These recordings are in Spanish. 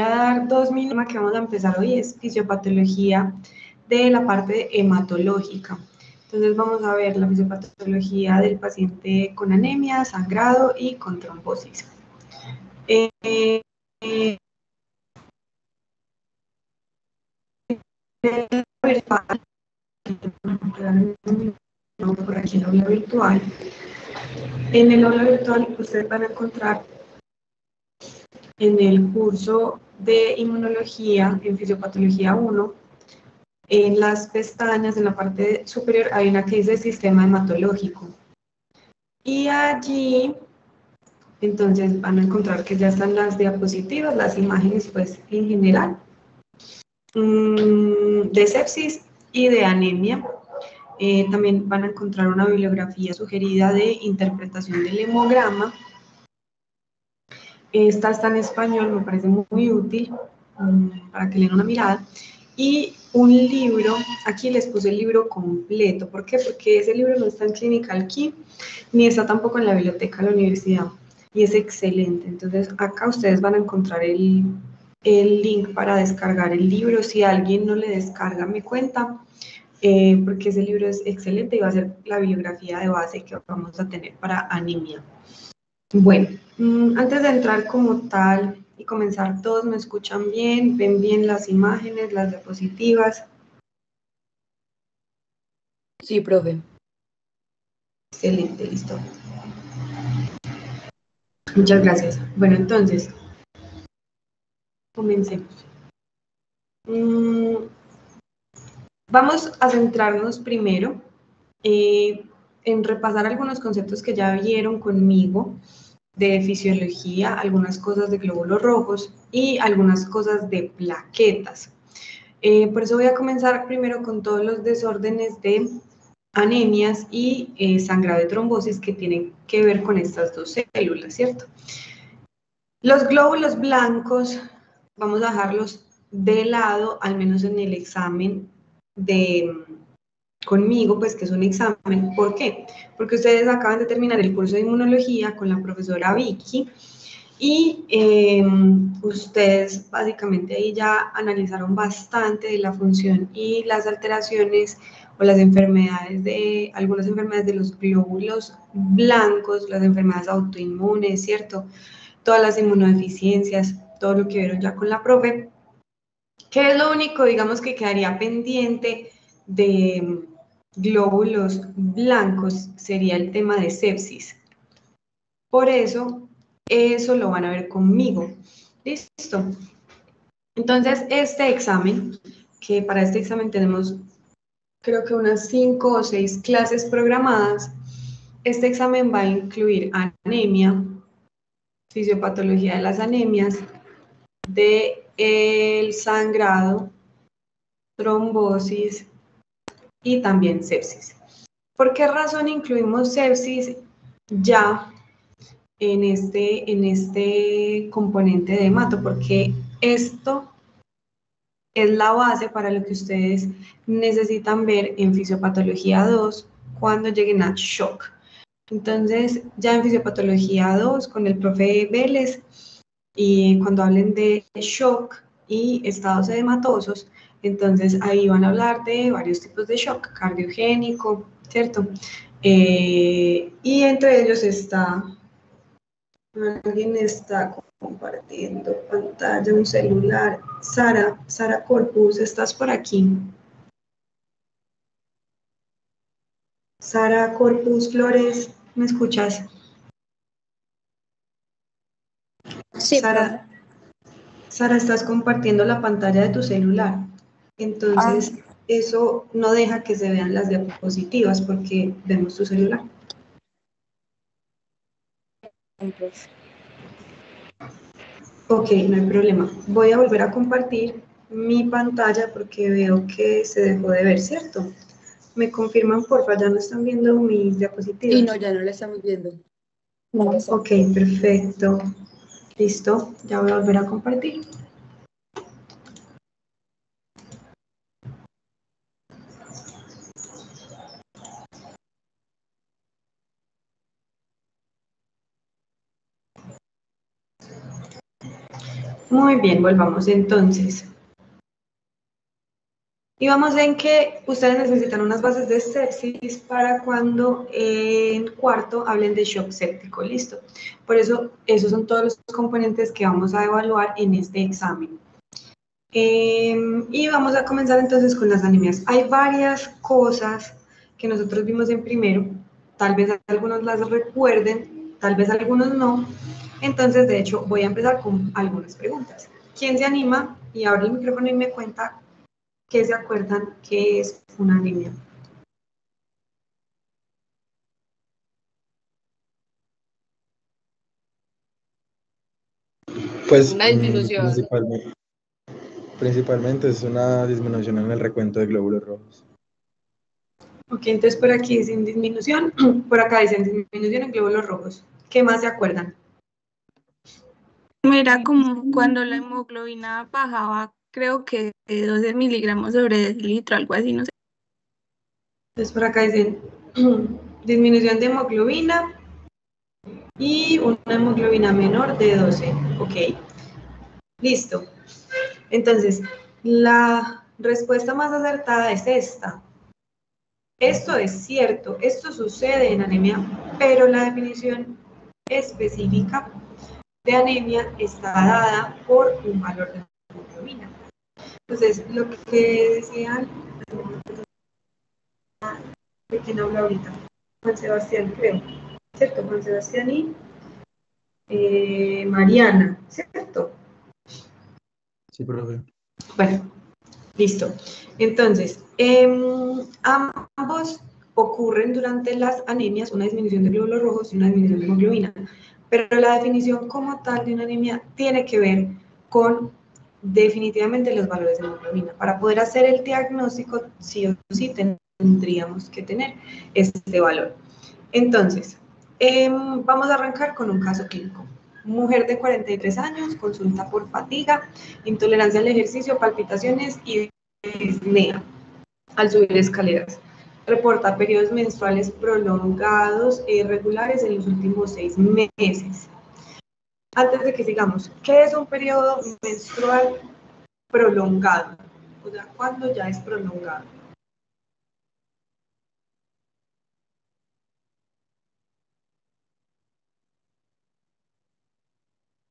a dar 2 minutos que vamos a empezar hoy, es fisiopatología de la parte hematológica. Entonces vamos a ver la fisiopatología del paciente con anemia, sangrado y con trombosis. Por aquí en el aula virtual. En el aula virtual ustedes van a encontrar en el curso de inmunología en fisiopatología 1, en las pestañas, en la parte superior, hay una que dice sistema hematológico. Y allí, entonces, van a encontrar que ya están las diapositivas, las imágenes, pues, en general, de sepsis y de anemia. También van a encontrar una bibliografía sugerida de interpretación del hemograma. Esta está en español, me parece muy útil para que le den una mirada. Y un libro, aquí les puse el libro completo. ¿Por qué? Porque ese libro no está en Clinical Key, ni está tampoco en la biblioteca de la universidad. Y es excelente. Entonces, acá ustedes van a encontrar el link para descargar el libro. Si alguien no le descarga, me cuenta, porque ese libro es excelente y va a ser la bibliografía de base que vamos a tener para anemia. Bueno, antes de entrar como tal y comenzar, ¿todos me escuchan bien? ¿Ven bien las imágenes, las diapositivas? Sí, profe. Excelente, listo. Muchas gracias. Bueno, entonces, comencemos. Vamos a centrarnos primero en repasar algunos conceptos que ya vieron conmigo de fisiología, algunas cosas de glóbulos rojos y algunas cosas de plaquetas. Por eso voy a comenzar primero con todos los desórdenes de anemias y sangrado de trombosis que tienen que ver con estas dos células, ¿cierto? Los glóbulos blancos, vamos a dejarlos de lado, al menos en el examen conmigo, pues que es un examen. ¿Por qué? Porque ustedes acaban de terminar el curso de inmunología con la profesora Vicky y ustedes básicamente ahí ya analizaron bastante de la función y las alteraciones o las enfermedades de, algunas enfermedades de los glóbulos blancos, las enfermedades autoinmunes, ¿cierto? Todas las inmunodeficiencias, todo lo que vieron ya con la profe. ¿Qué es lo único, digamos, que quedaría pendiente de glóbulos blancos? Sería el tema de sepsis. Por eso lo van a ver conmigo. ¿Listo? Entonces, este examen, que para este examen tenemos creo que unas 5 o 6 clases programadas, este examen va a incluir anemia, fisiopatología de las anemias, del sangrado, trombosis y también sepsis. ¿Por qué razón incluimos sepsis ya en este componente de hemato? Porque esto es la base para lo que ustedes necesitan ver en fisiopatología 2 cuando lleguen a shock. Entonces, ya en fisiopatología 2 con el profe Vélez, y cuando hablen de shock y estados edematosos, entonces ahí van a hablar de varios tipos de shock, cardiogénico, ¿cierto? Y entre ellos está, alguien está compartiendo pantalla, un celular. Sara Corpus, ¿estás por aquí? Sara Corpus Flores, ¿me escuchas? Sí, profe. Sara, estás compartiendo la pantalla de tu celular. Entonces, eso no deja que se vean las diapositivas porque vemos tu celular. Ok, no hay problema. Voy a volver a compartir mi pantalla porque veo que se dejó de ver, ¿cierto? ¿Me confirman, porfa? ¿Ya no están viendo mis diapositivas? Sí, no, ya no la estamos viendo. Ok, perfecto. Listo, ya voy a volver a compartir. Muy bien, volvamos entonces. Y vamos en que ustedes necesitan unas bases de sepsis para cuando en cuarto hablen de shock séptico, listo. Por eso, esos son todos los componentes que vamos a evaluar en este examen. Y vamos a comenzar entonces con las anemias. Hay varias cosas que nosotros vimos en primero, tal vez algunos las recuerden, tal vez algunos no. Entonces, de hecho, voy a empezar con algunas preguntas. ¿Quién se anima y abre el micrófono y me cuenta qué se acuerdan que es una anemia? Pues Una disminución. principalmente es una disminución en el recuento de glóbulos rojos. Ok, entonces por aquí dicen disminución, por acá dicen disminución en glóbulos rojos. ¿Qué más se acuerdan? Era como cuando la hemoglobina bajaba, creo que de 12 miligramos sobre decilitro, algo así, no sé. Entonces por acá dicen disminución de hemoglobina y una hemoglobina menor de 12. Ok, listo. Entonces, la respuesta más acertada es esta. Esto es cierto, esto sucede en anemia, pero la definición específica de anemia está dada por un valor de hemoglobina. Entonces, lo que decían, ¿de quién habla ahorita? Juan Sebastián, creo, ¿cierto? Juan Sebastián y Mariana, ¿cierto? Sí, profe. Bueno, listo. Entonces, ambos ocurren durante las anemias, una disminución de glóbulos rojos y una disminución de hemoglobina, pero la definición como tal de una anemia tiene que ver con definitivamente los valores de hemoglobina. Para poder hacer el diagnóstico, sí o sí tendríamos que tener este valor. Entonces, vamos a arrancar con un caso clínico. Mujer de 43 años, consulta por fatiga, intolerancia al ejercicio, palpitaciones y disnea al subir escaleras. Reporta periodos menstruales prolongados e irregulares en los últimos 6 meses. Antes de que sigamos, ¿qué es un periodo menstrual prolongado? O sea, ¿cuándo ya es prolongado?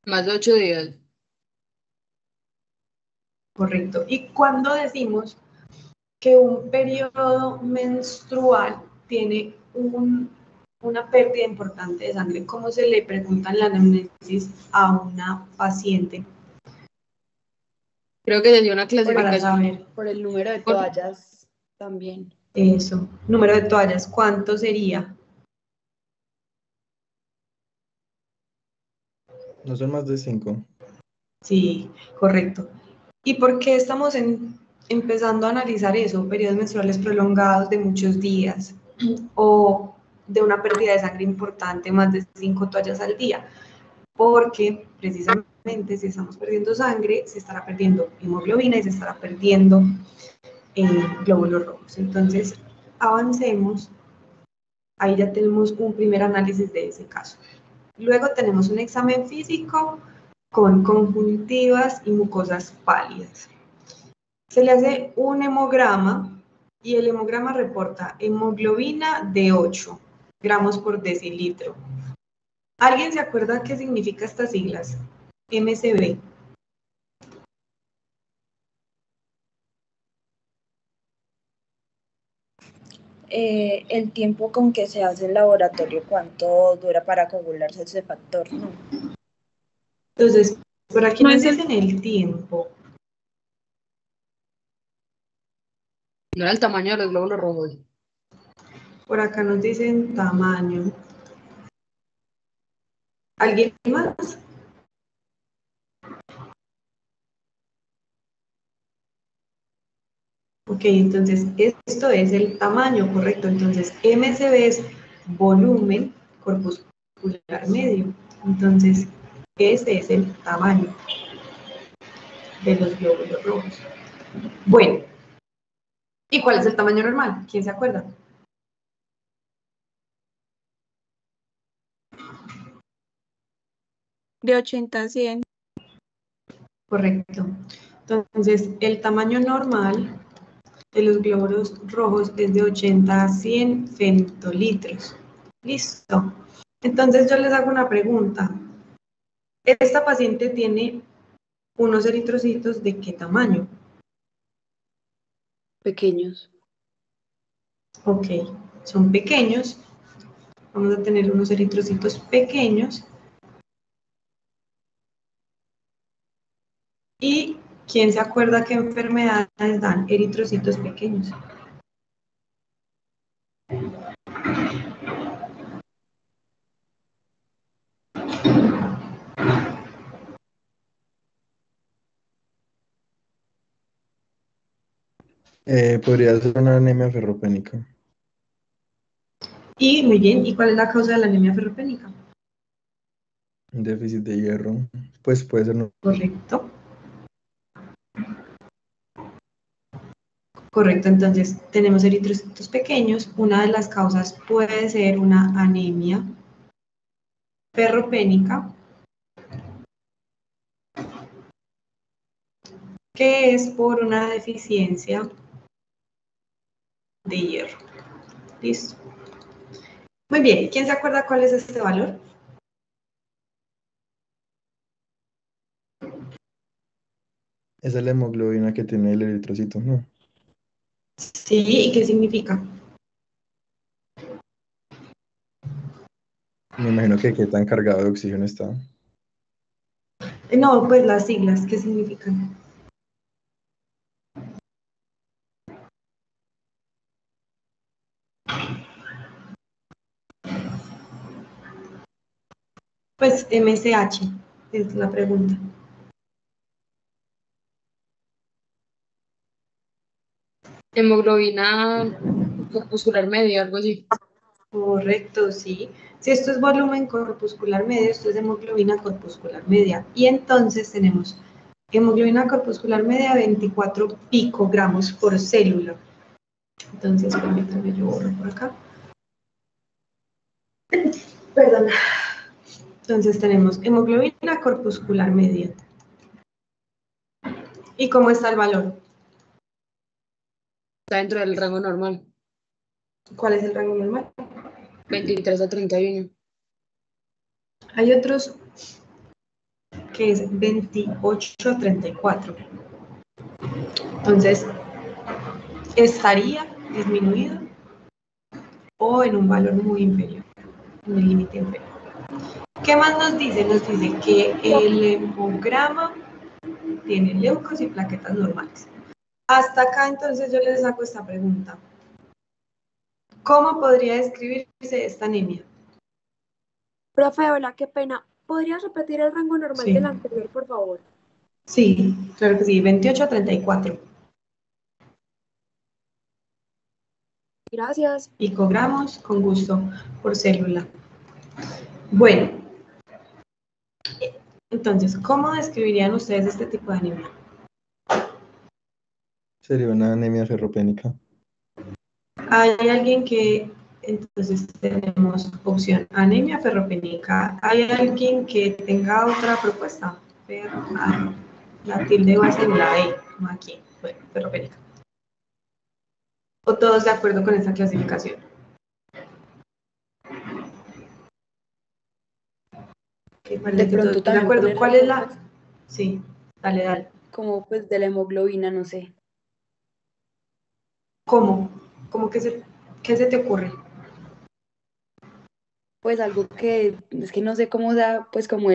Más de 8 días. Correcto. ¿Y cuándo decimos que un periodo menstrual tiene una pérdida importante de sangre? ¿Cómo se le pregunta en la anamnesis a una paciente Creo que tenía una para clasificación saber por el número de por toallas también. eso? Número de toallas, ¿cuánto sería? No son más de 5. Sí, correcto. ¿Y por qué estamos empezando a analizar eso? Periodos menstruales prolongados de muchos días o de una pérdida de sangre importante, más de 5 toallas al día. Porque precisamente si estamos perdiendo sangre, se estará perdiendo hemoglobina y se estará perdiendo glóbulos rojos. Entonces, avancemos. Ahí ya tenemos un primer análisis de ese caso. Luego tenemos un examen físico con conjuntivas y mucosas pálidas. Se le hace un hemograma y el hemograma reporta hemoglobina de 8 gramos por decilitro. ¿Alguien se acuerda qué significa estas siglas? MCB. El tiempo con que se hace el laboratorio, cuánto dura para coagularse ese factor, ¿no? Entonces, por aquí No nos es el dicen el tiempo. No era el tamaño de los glóbulos rojos. Por acá nos dicen tamaño. ¿Alguien más? Ok, entonces esto es el tamaño, correcto. Entonces, MCB es volumen corpuscular medio. Entonces, ese es el tamaño de los glóbulos rojos. Bueno, ¿y cuál es el tamaño normal? ¿Quién se acuerda? de 80 a 100. Correcto. Entonces, el tamaño normal de los glóbulos rojos es de 80 a 100 femtolitros. Listo. Entonces, yo les hago una pregunta. Esta paciente tiene unos eritrocitos ¿de qué tamaño? Pequeños. Ok, son pequeños. Vamos a tener unos eritrocitos pequeños. ¿Y quién se acuerda qué enfermedades dan eritrocitos pequeños? Podría ser una anemia ferropénica. Y muy bien, ¿y cuál es la causa de la anemia ferropénica? Un déficit de hierro. Pues puede ser. Correcto. Correcto, entonces tenemos eritrocitos pequeños. Una de las causas puede ser una anemia ferropénica, que es por una deficiencia de hierro. Listo. Muy bien, ¿quién se acuerda cuál es este valor? Esa es la hemoglobina que tiene el eritrocito, ¿no? Sí, ¿y qué significa? Me imagino que qué tan cargado de oxígeno está. No, pues las siglas, ¿qué significan? Pues MSH es la pregunta. Hemoglobina corpuscular media, algo así. Correcto, sí. Si esto es volumen corpuscular medio, esto es hemoglobina corpuscular media. Y entonces tenemos hemoglobina corpuscular media 24 picogramos por célula. Entonces, permítanme, yo borro por acá. Perdón. Entonces tenemos hemoglobina corpuscular media. ¿Y cómo está el valor? Está dentro del rango normal. ¿Cuál es el rango normal? 23 a 31. Hay otros que es 28 a 34. Entonces, estaría disminuido o en un valor muy inferior, en el límite inferior. ¿Qué más nos dice? Nos dice que el hemograma tiene leucos y plaquetas normales. Hasta acá, entonces, yo les hago esta pregunta. ¿Cómo podría describirse esta anemia? Profe, hola, qué pena. ¿Podrías repetir el rango normal Sí. del anterior, por favor? Sí, claro que sí, 28 a 34 Gracias. picogramos con gusto por célula. Bueno, entonces, ¿cómo describirían ustedes este tipo de anemia? Sería una anemia ferropénica. Hay alguien que, entonces tenemos opción anemia ferropénica. ¿Hay alguien que tenga otra propuesta? La tilde va a ser la E, no aquí, bueno, ferropénica. ¿O todos de acuerdo con esa clasificación? Okay, De pronto ¿todos de también acuerdo? poner ¿Cuál es la? Sí, dale, dale. como pues de la hemoglobina, no sé. ¿Cómo? ¿Qué se te ocurre? Pues algo que, es que no sé cómo da pues como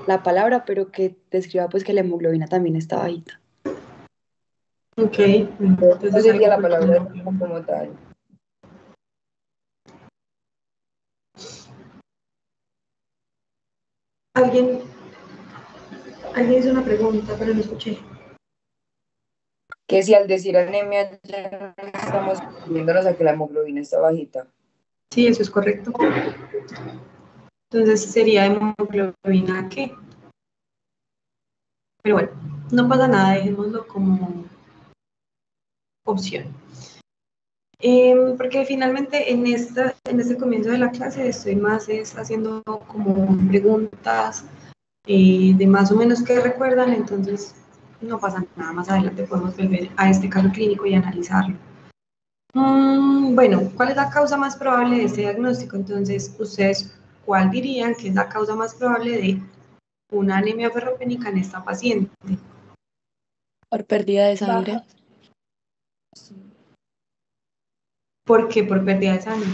la palabra, pero que describa pues que la hemoglobina también está bajita. Ok, No entonces sería algo la por palabra ejemplo. como tal. Alguien hizo una pregunta, pero no escuché. Que si al decir anemia ya no estamos viéndonos a que la hemoglobina está bajita. Sí, eso es correcto. Entonces sería hemoglobina ¿qué? Pero bueno, no pasa nada, dejémoslo como opción. Porque finalmente en este comienzo de la clase estoy más haciendo como preguntas de más o menos qué recuerdan, entonces no pasa nada, más adelante podemos volver a este caso clínico y analizarlo. Bueno, ¿cuál es la causa más probable de este diagnóstico? Entonces, ¿ustedes cuál dirían que es la causa más probable de una anemia ferropénica en esta paciente? Por pérdida de sangre. Baja. Sí. ¿Por qué? Por pérdida de sangre.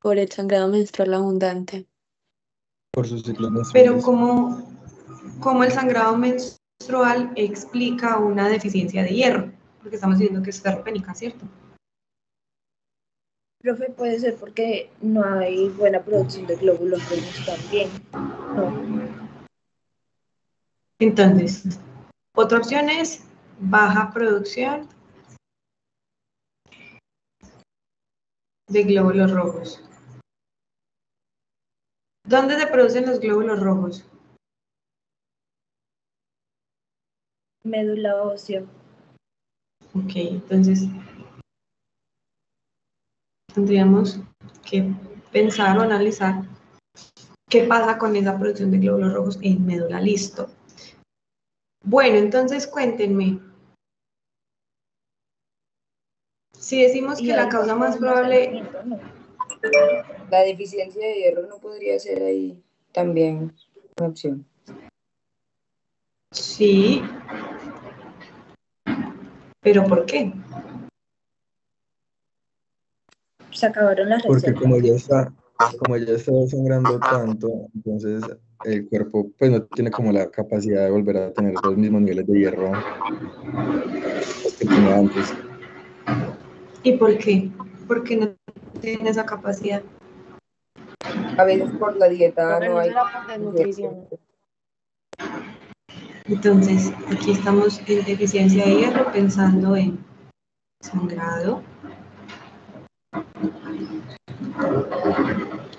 Por el sangrado menstrual abundante. Por sus ciclos Pero menstruales. ¿cómo el sangrado menstrual explica una deficiencia de hierro? Porque estamos diciendo que es ferropénica, ¿cierto? Profe, puede ser porque no hay buena producción de glóbulos rojos también. No. Entonces, otra opción es baja producción de glóbulos rojos. ¿Dónde se producen los glóbulos rojos? Médula ósea. Ok, entonces tendríamos que pensar o analizar qué pasa con esa producción de glóbulos rojos en médula. Listo. Bueno, entonces cuéntenme. Si decimos Y que la hay causa bajo más probable, almacenamiento, ¿no? La deficiencia de hierro no podría ser ahí también una opción. sí, pero ¿por qué? Se acabaron las Porque reservas. como ella está sangrando tanto, entonces el cuerpo pues no tiene como la capacidad de volver a tener los mismos niveles de hierro que tenía antes. ¿Y por qué? Porque no tiene esa capacidad. A veces por la dieta Profe, no no hay. será por desnutrición. Entonces, aquí estamos en deficiencia de hierro pensando en sangrado.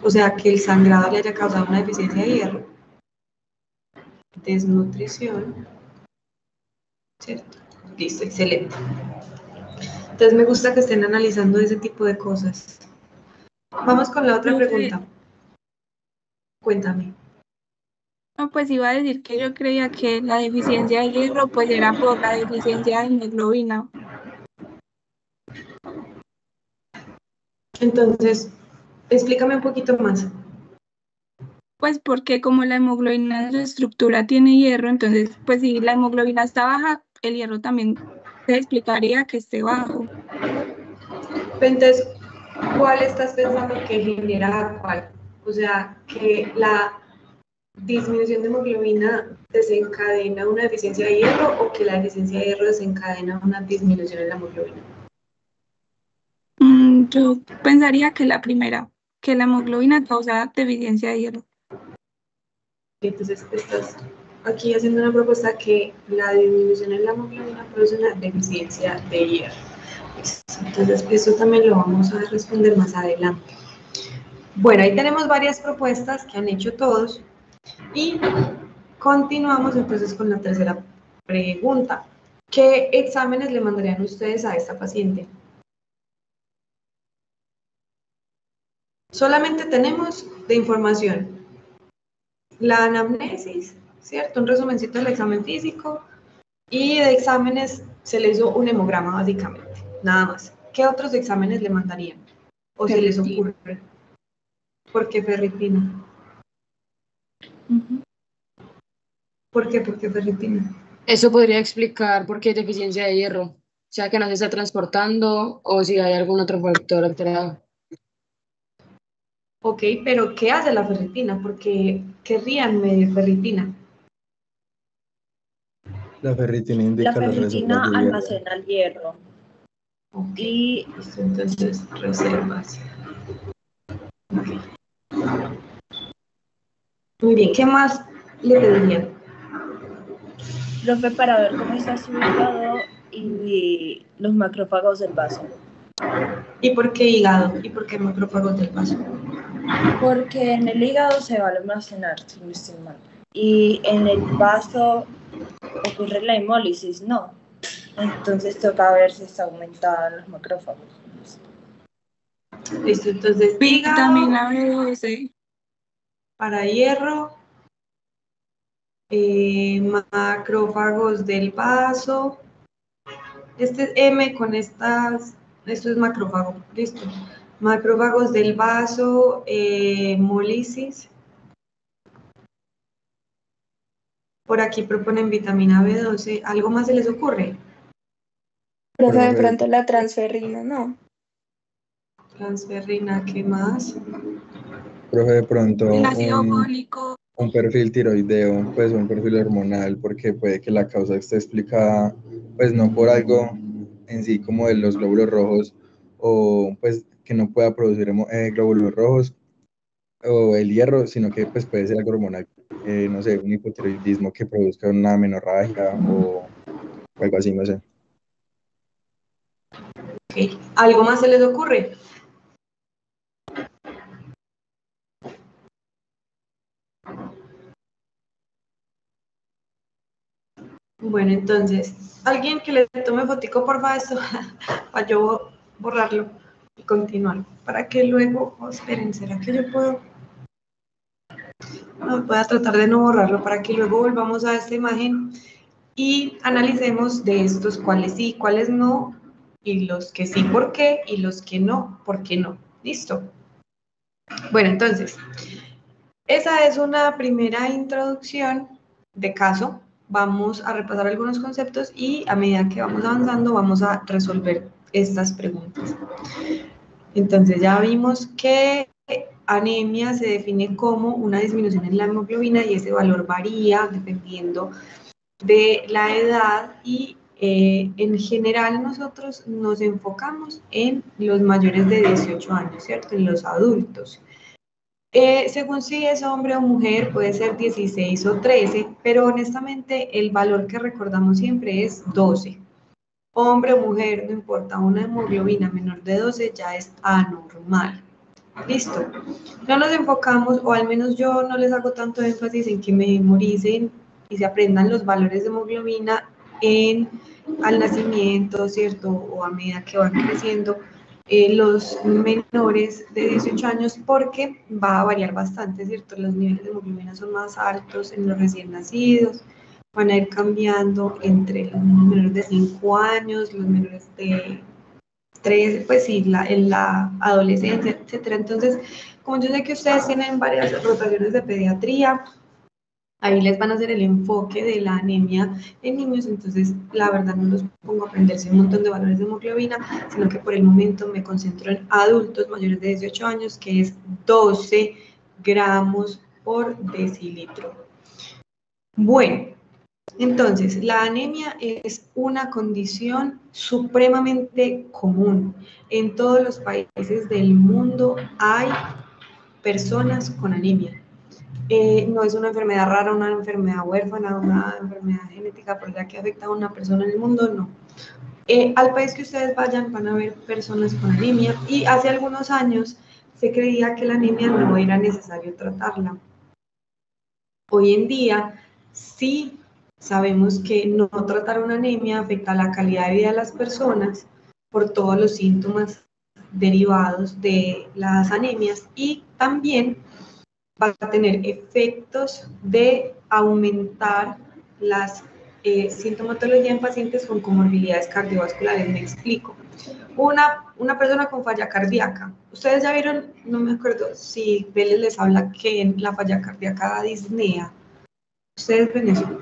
O sea, que el sangrado le haya causado una deficiencia de hierro. Desnutrición. ¿Cierto? Listo, excelente. Entonces me gusta que estén analizando ese tipo de cosas. Vamos con la otra Profe, pregunta. Cuéntame. no, pues iba a decir que yo creía que la deficiencia de hierro pues era por la deficiencia de hemoglobina. Entonces, explícame un poquito más. Pues porque como la hemoglobina en su estructura tiene hierro, entonces pues si la hemoglobina está baja, el hierro también se explicaría que esté bajo. Entonces, ¿cuál estás pensando que genera cuál? O sea, que la disminución de hemoglobina desencadena una deficiencia de hierro o que la deficiencia de hierro desencadena una disminución en la hemoglobina. Yo pensaría que la primera, que la hemoglobina causa deficiencia de hierro. Entonces, estás aquí haciendo una propuesta que la disminución en la hemoglobina produce una deficiencia de hierro. Entonces, eso también lo vamos a responder más adelante. Bueno, ahí tenemos varias propuestas que han hecho todos y continuamos entonces con la tercera pregunta. ¿Qué exámenes le mandarían ustedes a esta paciente? Solamente tenemos de información la anamnesis, ¿cierto? Un resumencito del examen físico y de exámenes se le hizo un hemograma básicamente, nada más. ¿Qué otros exámenes le mandarían? ¿O se les ocurre? ¿Por qué ferritina? ¿Por qué? ¿Por qué ferritina? Eso podría explicar por qué hay deficiencia de hierro, sea que no se está transportando o si hay algún otro factor alterado. Ok, pero ¿qué hace la ferritina? ¿Por qué querrían medir ferritina? La ferritina La indica las reservas ferritina de hierro. almacena el hierro Ok, y listo, entonces reservas. Ok. Muy bien, ¿qué más le pedirían? profe para ver cómo está su hígado y los macrófagos del vaso. ¿Y por qué hígado? ¿Y por qué macrófagos del vaso? Porque en el hígado se va a almacenar, si no estoy mal. Y en el vaso ocurre la hemólisis, no. Entonces toca ver si está aumentada los macrófagos. Listo, entonces hígado, Vitamina B12. para hierro, macrófagos del vaso. Este es M con estas, esto es macrófago, listo. Macrófagos del vaso, hemólisis. Por aquí proponen vitamina B12. ¿Algo más se les ocurre? Profe, de Profe, pronto la transferrina, ¿no? Transferrina, ¿qué más? profe, de pronto El ácido fólico. un perfil tiroideo, pues un perfil hormonal, porque puede que la causa esté explicada, pues no por algo en sí como de los glóbulos rojos, o pues que no pueda producir glóbulos rojos o el hierro, sino que pues puede ser algo hormonal, no sé, un hipotiroidismo que produzca una menorragia o algo así, no sé. Okay. ¿Algo más se les ocurre? Bueno, entonces, alguien que le tome fotico, porfa, esto, para yo borrarlo y continuar, para que luego, esperen, ¿será que yo puedo? No, voy a tratar de no borrarlo para que luego volvamos a esta imagen y analicemos de estos cuáles sí, cuáles no, y los que sí, ¿por qué? Y los que no, ¿por qué no? ¿Listo? Bueno, entonces, esa es una primera introducción de caso. Vamos a repasar algunos conceptos y a medida que vamos avanzando vamos a resolver estas preguntas. Entonces ya vimos que anemia se define como una disminución en la hemoglobina y ese valor varía dependiendo de la edad y en general nosotros nos enfocamos en los mayores de 18 años, ¿cierto? En los adultos. Según si es hombre o mujer, puede ser 16 o 13, pero honestamente el valor que recordamos siempre es 12. Hombre o mujer, no importa, una hemoglobina menor de 12 ya es anormal. Listo. No nos enfocamos, o al menos yo no les hago tanto énfasis en que memoricen y se aprendan los valores de hemoglobina al nacimiento, ¿cierto? O a medida que van creciendo los menores de 18 años, porque va a variar bastante, ¿cierto? Los niveles de hemoglobina son más altos en los recién nacidos, van a ir cambiando entre los menores de 5 años, los menores de 3, pues sí, en la adolescencia, etcétera. Entonces, como yo sé que ustedes tienen varias rotaciones de pediatría, ahí les van a hacer el enfoque de la anemia en niños, entonces la verdad no los pongo a aprenderse un montón de valores de hemoglobina, sino que por el momento me concentro en adultos mayores de 18 años, que es 12 gramos por decilitro. Bueno, entonces, la anemia es una condición supremamente común. En todos los países del mundo hay personas con anemia. No es una enfermedad rara, una enfermedad huérfana, una enfermedad genética por la que afecta a una persona en el mundo, no. Al país que ustedes vayan van a ver personas con anemia y hace algunos años se creía que la anemia no era necesario tratarla. Hoy en día sí sabemos que no tratar una anemia afecta la calidad de vida de las personas por todos los síntomas derivados de las anemias y también va a tener efectos de aumentar las sintomatología en pacientes con comorbilidades cardiovasculares. Me explico. Una persona con falla cardíaca. Ustedes ya vieron, no me acuerdo si Vélez les habla que en la falla cardíaca da disnea. ¿Ustedes ven eso?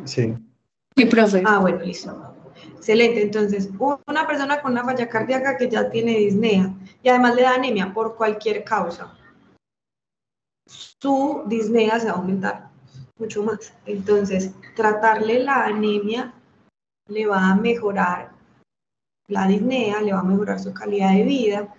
Sí. Sí, profe. Ah, bueno, listo. Excelente. Entonces, una persona con una falla cardíaca que ya tiene disnea y además le da anemia por cualquier causa, su disnea se va a aumentar mucho más. Entonces, tratarle la anemia le va a mejorar la disnea, le va a mejorar su calidad de vida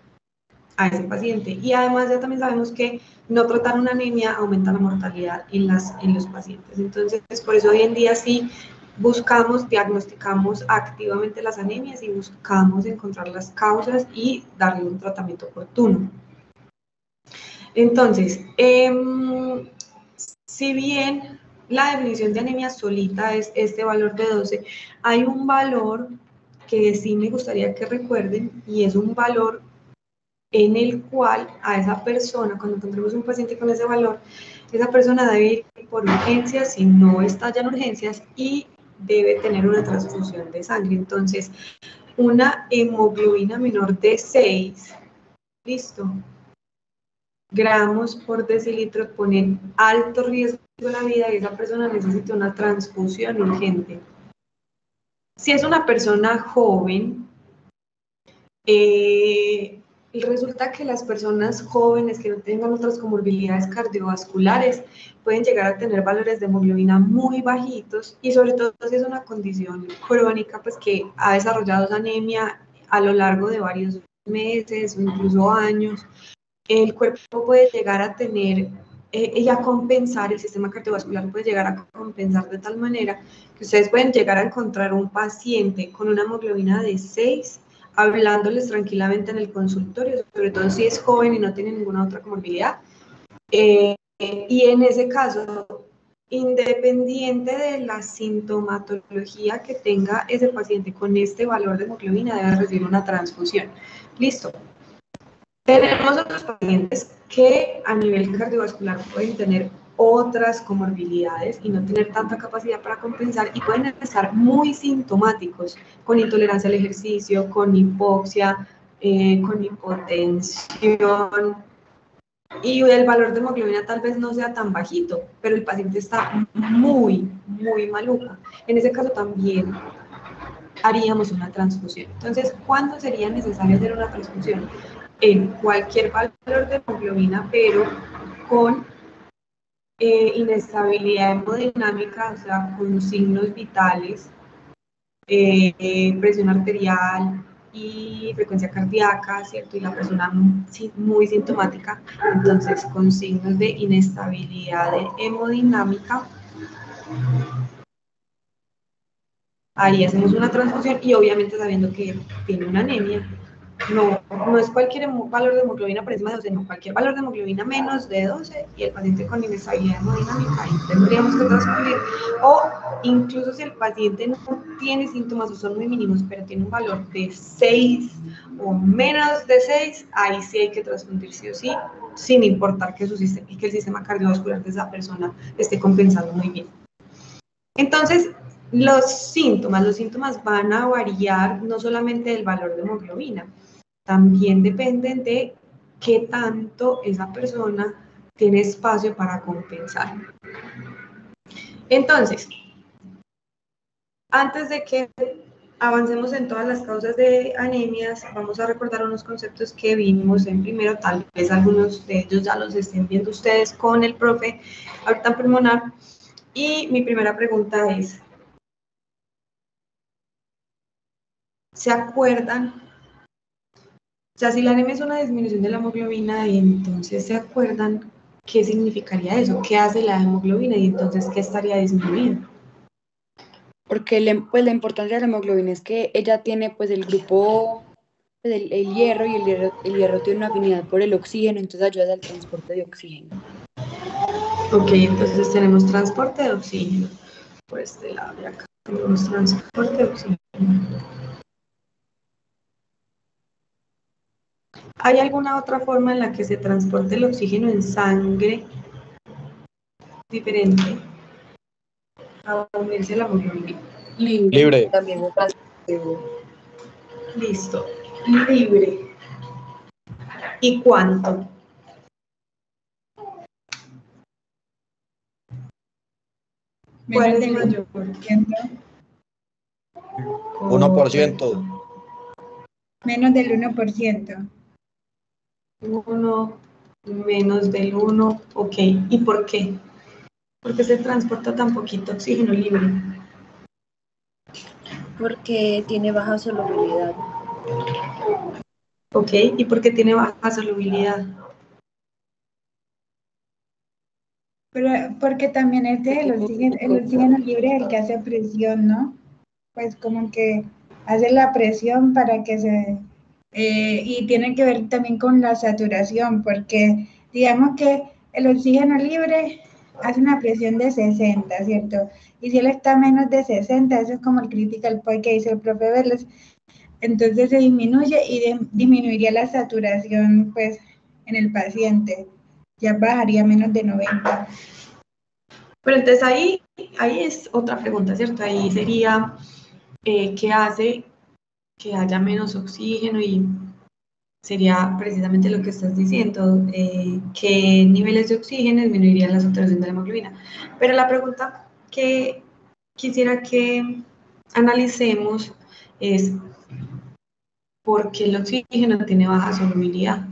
a ese paciente. Y además ya también sabemos que no tratar una anemia aumenta la mortalidad en los pacientes. Entonces, por eso hoy en día sí buscamos, diagnosticamos activamente las anemias y buscamos encontrar las causas y darle un tratamiento oportuno. Entonces, si bien la definición de anemia solita es este valor de 12, hay un valor que sí me gustaría que recuerden y es un valor en el cual a esa persona, cuando encontremos un paciente con ese valor, esa persona debe ir por urgencias si no está ya en urgencias y debe tener una transfusión de sangre. Entonces, una hemoglobina menor de 6, listo, gramos por decilitro pone en alto riesgo de la vida y esa persona necesita una transfusión urgente. Si es una persona joven, resulta que las personas jóvenes que no tengan otras comorbilidades cardiovasculares pueden llegar a tener valores de hemoglobina muy bajitos y sobre todo si es una condición crónica pues que ha desarrollado esa anemia a lo largo de varios meses o incluso años. El cuerpo puede llegar a tener y a compensar, el sistema cardiovascular puede llegar a compensar de tal manera que ustedes pueden llegar a encontrar un paciente con una hemoglobina de 6 hablándoles tranquilamente en el consultorio, sobre todo si es joven y no tiene ninguna otra comorbilidad. Y en ese caso, independiente de la sintomatología que tenga ese paciente con este valor de hemoglobina, debe recibir una transfusión. Listo. Tenemos otros pacientes que a nivel cardiovascular pueden tener otras comorbilidades y no tener tanta capacidad para compensar y pueden estar muy sintomáticos, con intolerancia al ejercicio, con hipoxia, con hipotensión, y el valor de hemoglobina tal vez no sea tan bajito, pero el paciente está muy, muy maluco. En ese caso también haríamos una transfusión. Entonces, ¿cuándo sería necesario hacer una transfusión? En cualquier valor de hemoglobina, pero con inestabilidad hemodinámica, o sea, con signos vitales, presión arterial y frecuencia cardíaca, ¿cierto? Y la persona muy sintomática, entonces con signos de inestabilidad hemodinámica, ahí hacemos una transfusión y obviamente sabiendo que tiene una anemia. No es cualquier valor de hemoglobina por encima de 12, no, cualquier valor de hemoglobina menos de 12 y el paciente con inestabilidad hemodinámica, ahí tendríamos que transfundir. O incluso si el paciente no tiene síntomas o son muy mínimos, pero tiene un valor de 6 o menos de 6, ahí sí hay que transfundir sí o sí, sin importar que el sistema cardiovascular de esa persona esté compensando muy bien. Entonces, los síntomas van a variar no solamente del valor de hemoglobina, también dependen de qué tanto esa persona tiene espacio para compensar. Entonces, antes de que avancemos en todas las causas de anemias, vamos a recordar unos conceptos que vimos en primero, tal vez algunos de ellos ya los estén viendo ustedes con el profe ahorita en pulmonar. Y mi primera pregunta es, ¿se acuerdan? O sea, si la anemia es una disminución de la hemoglobina, entonces ¿se acuerdan qué significaría eso? ¿Qué hace la hemoglobina y entonces qué estaría disminuyendo? Porque pues, la importancia de la hemoglobina es que ella tiene pues el grupo, pues, el hierro, y el hierro tiene una afinidad por el oxígeno, entonces ayuda al transporte de oxígeno. Ok, entonces tenemos transporte de oxígeno. Por este lado de acá tenemos transporte de oxígeno. ¿Hay alguna otra forma en la que se transporte el oxígeno en sangre diferente a unirse a la hemoglobina? Libre. También es transporte. Listo. Libre. ¿Y cuánto? ¿Cuál es mayor? 1%. Menos del 1%. 1 menos del 1, ok. ¿Y por qué? ¿Por qué se transporta tan poquito oxígeno libre? Porque tiene baja solubilidad. Ok, ¿y por qué tiene baja solubilidad? Pero porque también es el oxígeno libre el que hace presión, ¿no? Pues como que hace la presión para que y tiene que ver también con la saturación, porque digamos que el oxígeno libre hace una presión de 60, ¿cierto? Y si él está menos de 60, eso es como el critical point que dice el profe Vélez, entonces se disminuye y disminuiría la saturación pues en el paciente, ya bajaría menos de 90. Pero entonces ahí es otra pregunta, ¿cierto? Ahí sería, ¿qué hace que haya menos oxígeno? Y sería precisamente lo que estás diciendo, qué niveles de oxígeno disminuirían la saturación de la hemoglobina. Pero la pregunta que quisiera que analicemos es por qué el oxígeno tiene baja solubilidad.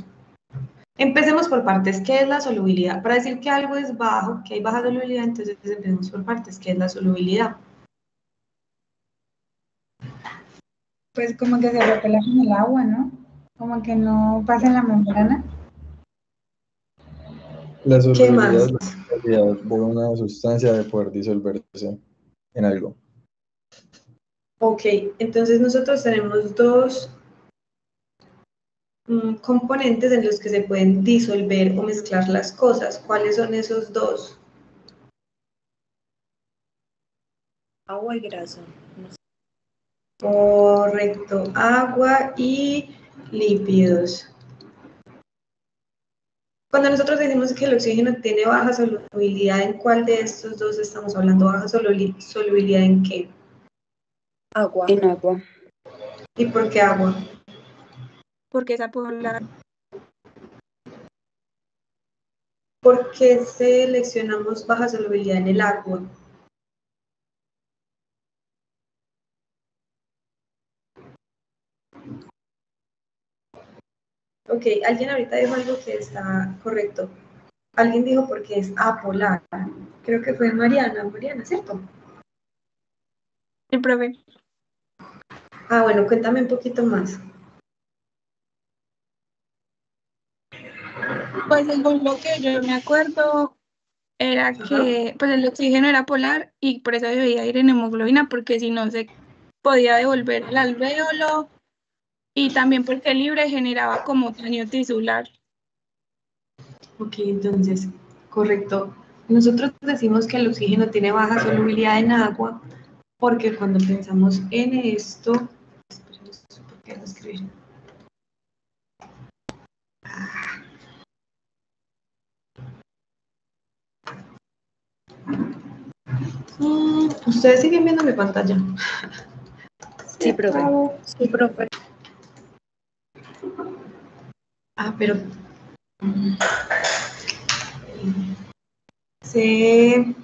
Empecemos por partes. ¿Qué es la solubilidad? Para decir que algo es bajo, que hay baja solubilidad, entonces empecemos por partes. ¿Qué es la solubilidad? Pues como que se repela con el agua, ¿no? Como que no pasa en la membrana. La ¿Qué más? solubilidad es la capacidad de una sustancia de poder disolverse en algo. Ok, entonces nosotros tenemos dos componentes en los que se pueden disolver o mezclar las cosas. ¿Cuáles son esos dos? Agua y grasa. Correcto, agua y lípidos. Cuando nosotros decimos que el oxígeno tiene baja solubilidad, ¿en cuál de estos dos estamos hablando? ¿Baja solubilidad en qué? Agua. En agua. ¿Y por qué agua? Porque esa polar. ¿Por qué seleccionamos baja solubilidad en el agua? Ok, alguien ahorita dijo algo que está correcto. Alguien dijo porque es apolar. Creo que fue Mariana, ¿cierto? El profe. Ah, bueno, cuéntame un poquito más. Pues según lo que yo me acuerdo, era que pues el oxígeno era polar y por eso debía ir en hemoglobina, porque si no se podía devolver al alvéolo y también porque el libre generaba como daño tisular. Ok, entonces, correcto. Nosotros decimos que el oxígeno tiene baja solubilidad en agua porque cuando pensamos en esto, espera, no sé por qué lo escribí. Ustedes siguen viendo mi pantalla. Sí, profe. Sí, profe. Ah, pero se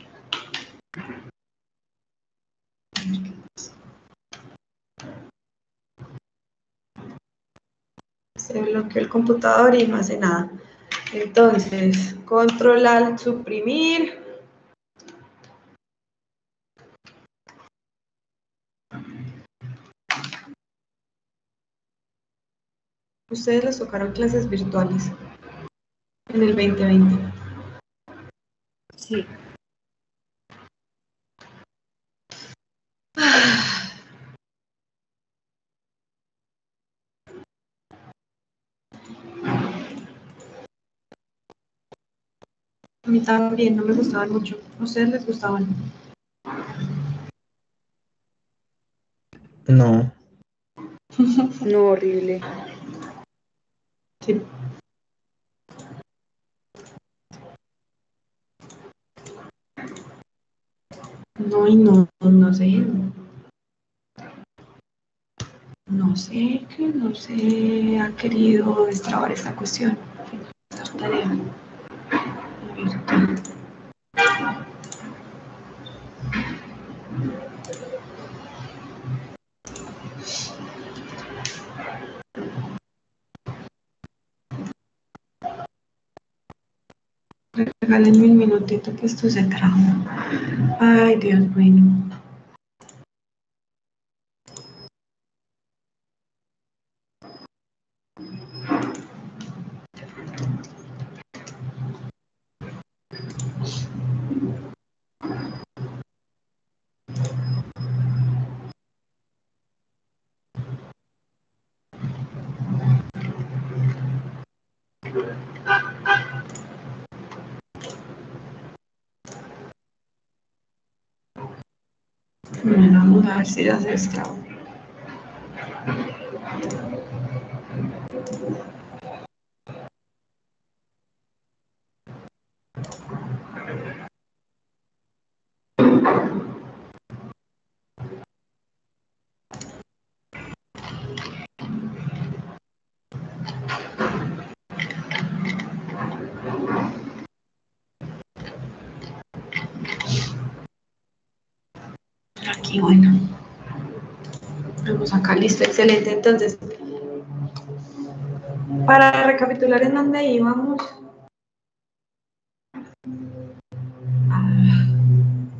bloqueó el computador y no hace nada. Entonces, control alt suprimir. Ustedes les tocaron clases virtuales en el 2020. Sí. A mí también no me gustaban mucho. ¿A ustedes les gustaban? No. No, horrible. Sí. No, y no sé. No sé que no se ha querido destrabar esta cuestión. Esta tarea virtual. Regálenme un minutito que esto se traba. Ay, Dios mío. Bueno, vamos a ver si ya se destraba. Aquí, bueno. Vamos acá, listo, excelente. Entonces, para recapitular en dónde íbamos.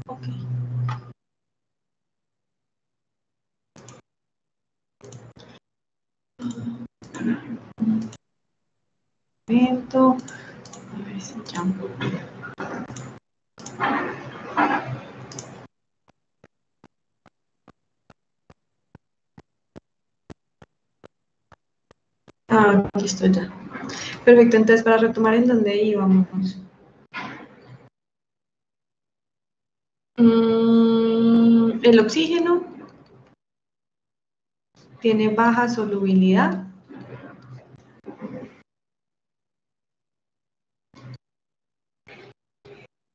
Ok. Momento. A ver si ya. Aquí estoy ya. Perfecto, entonces para retomar en dónde íbamos. El oxígeno tiene baja solubilidad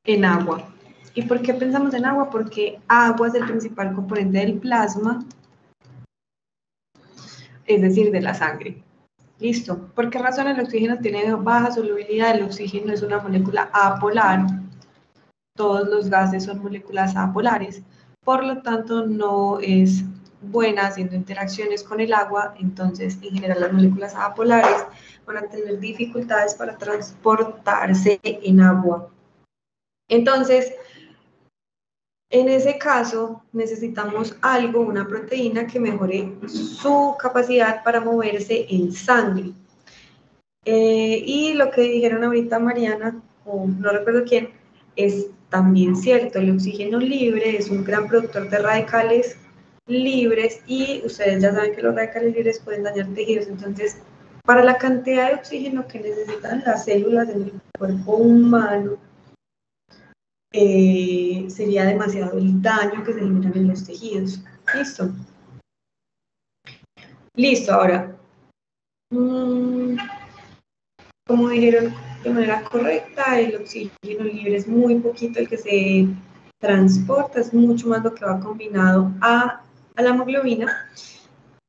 en agua. ¿Y por qué pensamos en agua? Porque agua es el principal componente del plasma, es decir, de la sangre. Listo. ¿Por qué razón el oxígeno tiene baja solubilidad? El oxígeno es una molécula apolar. Todos los gases son moléculas apolares. Por lo tanto, no es buena haciendo interacciones con el agua. Entonces, en general, las moléculas apolares van a tener dificultades para transportarse en agua. Entonces, en ese caso, necesitamos algo, una proteína que mejore su capacidad para moverse en sangre. Y lo que dijeron ahorita Mariana, o no recuerdo quién, es también cierto. El oxígeno libre es un gran productor de radicales libres y ustedes ya saben que los radicales libres pueden dañar tejidos. Entonces, para la cantidad de oxígeno que necesitan las células en el cuerpo humano, sería demasiado el daño que se generan en los tejidos. Listo. Listo, ahora. Como dijeron de manera correcta, el oxígeno libre es muy poquito el que se transporta, es mucho más lo que va combinado a la hemoglobina.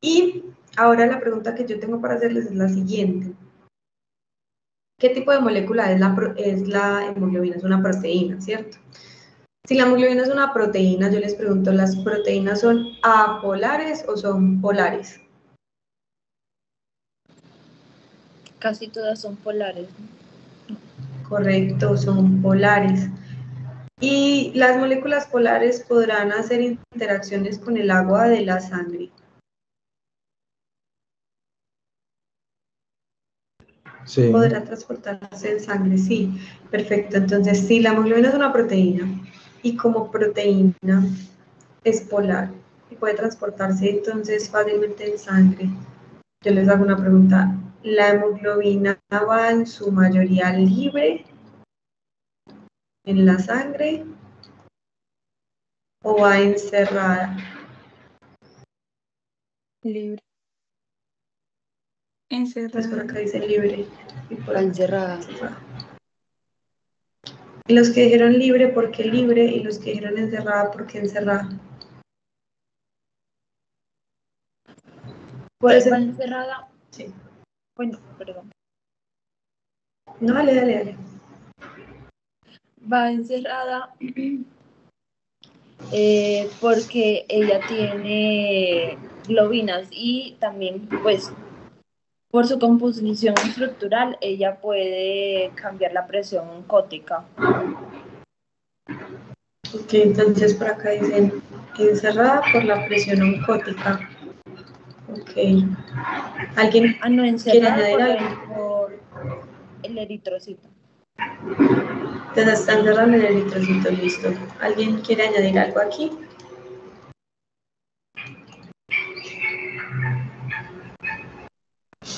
Y ahora la pregunta que yo tengo para hacerles es la siguiente. ¿Qué tipo de molécula es la hemoglobina? Es una proteína, ¿cierto? Si la hemoglobina es una proteína, yo les pregunto, ¿las proteínas son apolares o son polares? Casi todas son polares. Correcto, son polares. Y las moléculas polares podrán hacer interacciones con el agua de la sangre. Sí. Podrá transportarse en sangre, sí. Perfecto. Entonces, si la hemoglobina es una proteína y como proteína es polar y puede transportarse entonces fácilmente en sangre, yo les hago una pregunta. ¿La hemoglobina va en su mayoría libre en la sangre o va encerrada? Libre. Entonces por acá dice libre y por acá Encerrada. encerrada. Y los que dijeron libre, ¿por qué libre? Y los que dijeron encerrada, ¿por qué encerrada? Pues va encerrada. Sí. Bueno, perdón. No, dale. Va encerrada porque ella tiene globinas y también, pues, por su composición estructural, ella puede cambiar la presión oncótica. Ok, entonces por acá dicen encerrada por la presión oncótica. Ok. ¿Alguien No, quiere encerrada añadir algo? por el eritrocito. Entonces está encerrada en el eritrocito, listo. ¿Alguien quiere añadir algo aquí?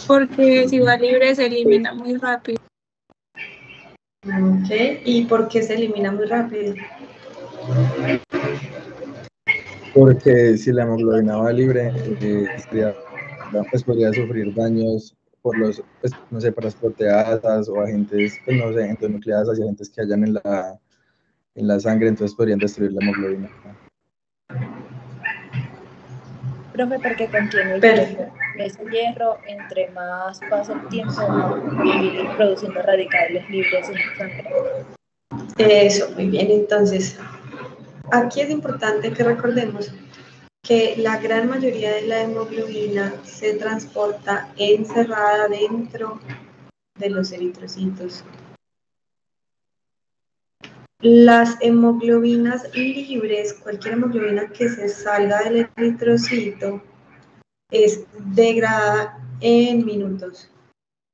Porque si va libre se elimina muy rápido. Ok, ¿y por qué se elimina muy rápido? Porque si la hemoglobina va libre, sería pues podría sufrir daños por los, pues, no sé, por las proteasas o agentes, pues no sé, endonucleadas y agentes que hayan en la sangre, entonces podrían destruir la hemoglobina. Profe, porque contiene Perfecto. hierro. Ese hierro, entre más pasa el tiempo, más va a ir produciendo radicales libres en la sangre. Eso, muy bien. Entonces, aquí es importante que recordemos que la gran mayoría de la hemoglobina se transporta encerrada dentro de los eritrocitos. Las hemoglobinas libres, cualquier hemoglobina que se salga del eritrocito, es degradada en minutos,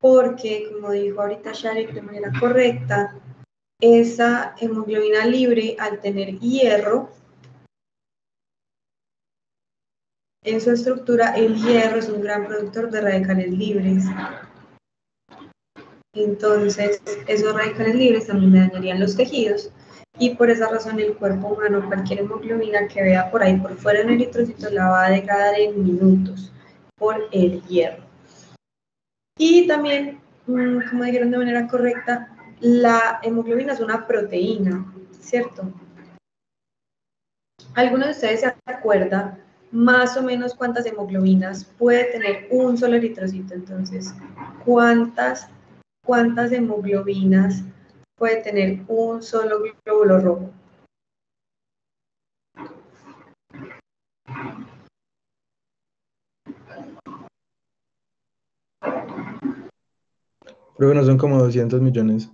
porque, como dijo ahorita Sharik de manera correcta, esa hemoglobina libre, al tener hierro en su estructura, el hierro es un gran productor de radicales libres. Entonces, esos radicales libres también me dañarían los tejidos, y por esa razón el cuerpo humano, cualquier hemoglobina que vea por ahí por fuera en el eritrocito, la va a degradar en minutos por el hierro. Y también, como dijeron de manera correcta, la hemoglobina es una proteína, ¿cierto? ¿Alguno de ustedes se acuerda más o menos cuántas hemoglobinas puede tener un solo eritrocito? Entonces, ¿cuántas hemoglobinas puede tener un solo glóbulo rojo? Pero bueno, son como 200 millones.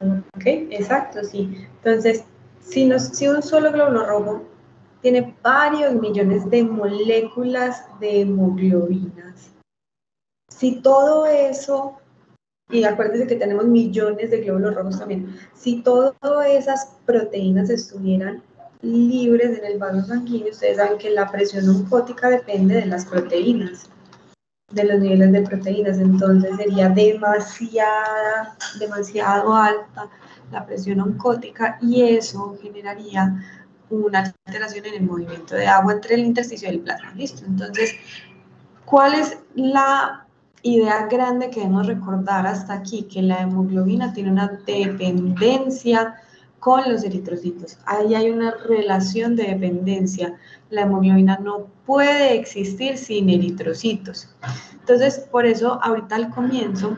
Ok, exacto, sí. Entonces, si un solo glóbulo rojo tiene varios millones de moléculas de hemoglobinas, si todo eso, y acuérdense que tenemos millones de glóbulos rojos también, si todas esas proteínas estuvieran libres en el vaso sanguíneo, ustedes saben que la presión oncótica depende de las proteínas, de los niveles de proteínas, entonces sería demasiado alta la presión oncótica, y eso generaría una alteración en el movimiento de agua entre el intersticio y el plasma. ¿Listo? Entonces, ¿cuál es la idea grande que debemos recordar hasta aquí? Que la hemoglobina tiene una dependencia con los eritrocitos. Ahí hay una relación de dependencia. La hemoglobina no puede existir sin eritrocitos. Entonces, por eso, ahorita al comienzo,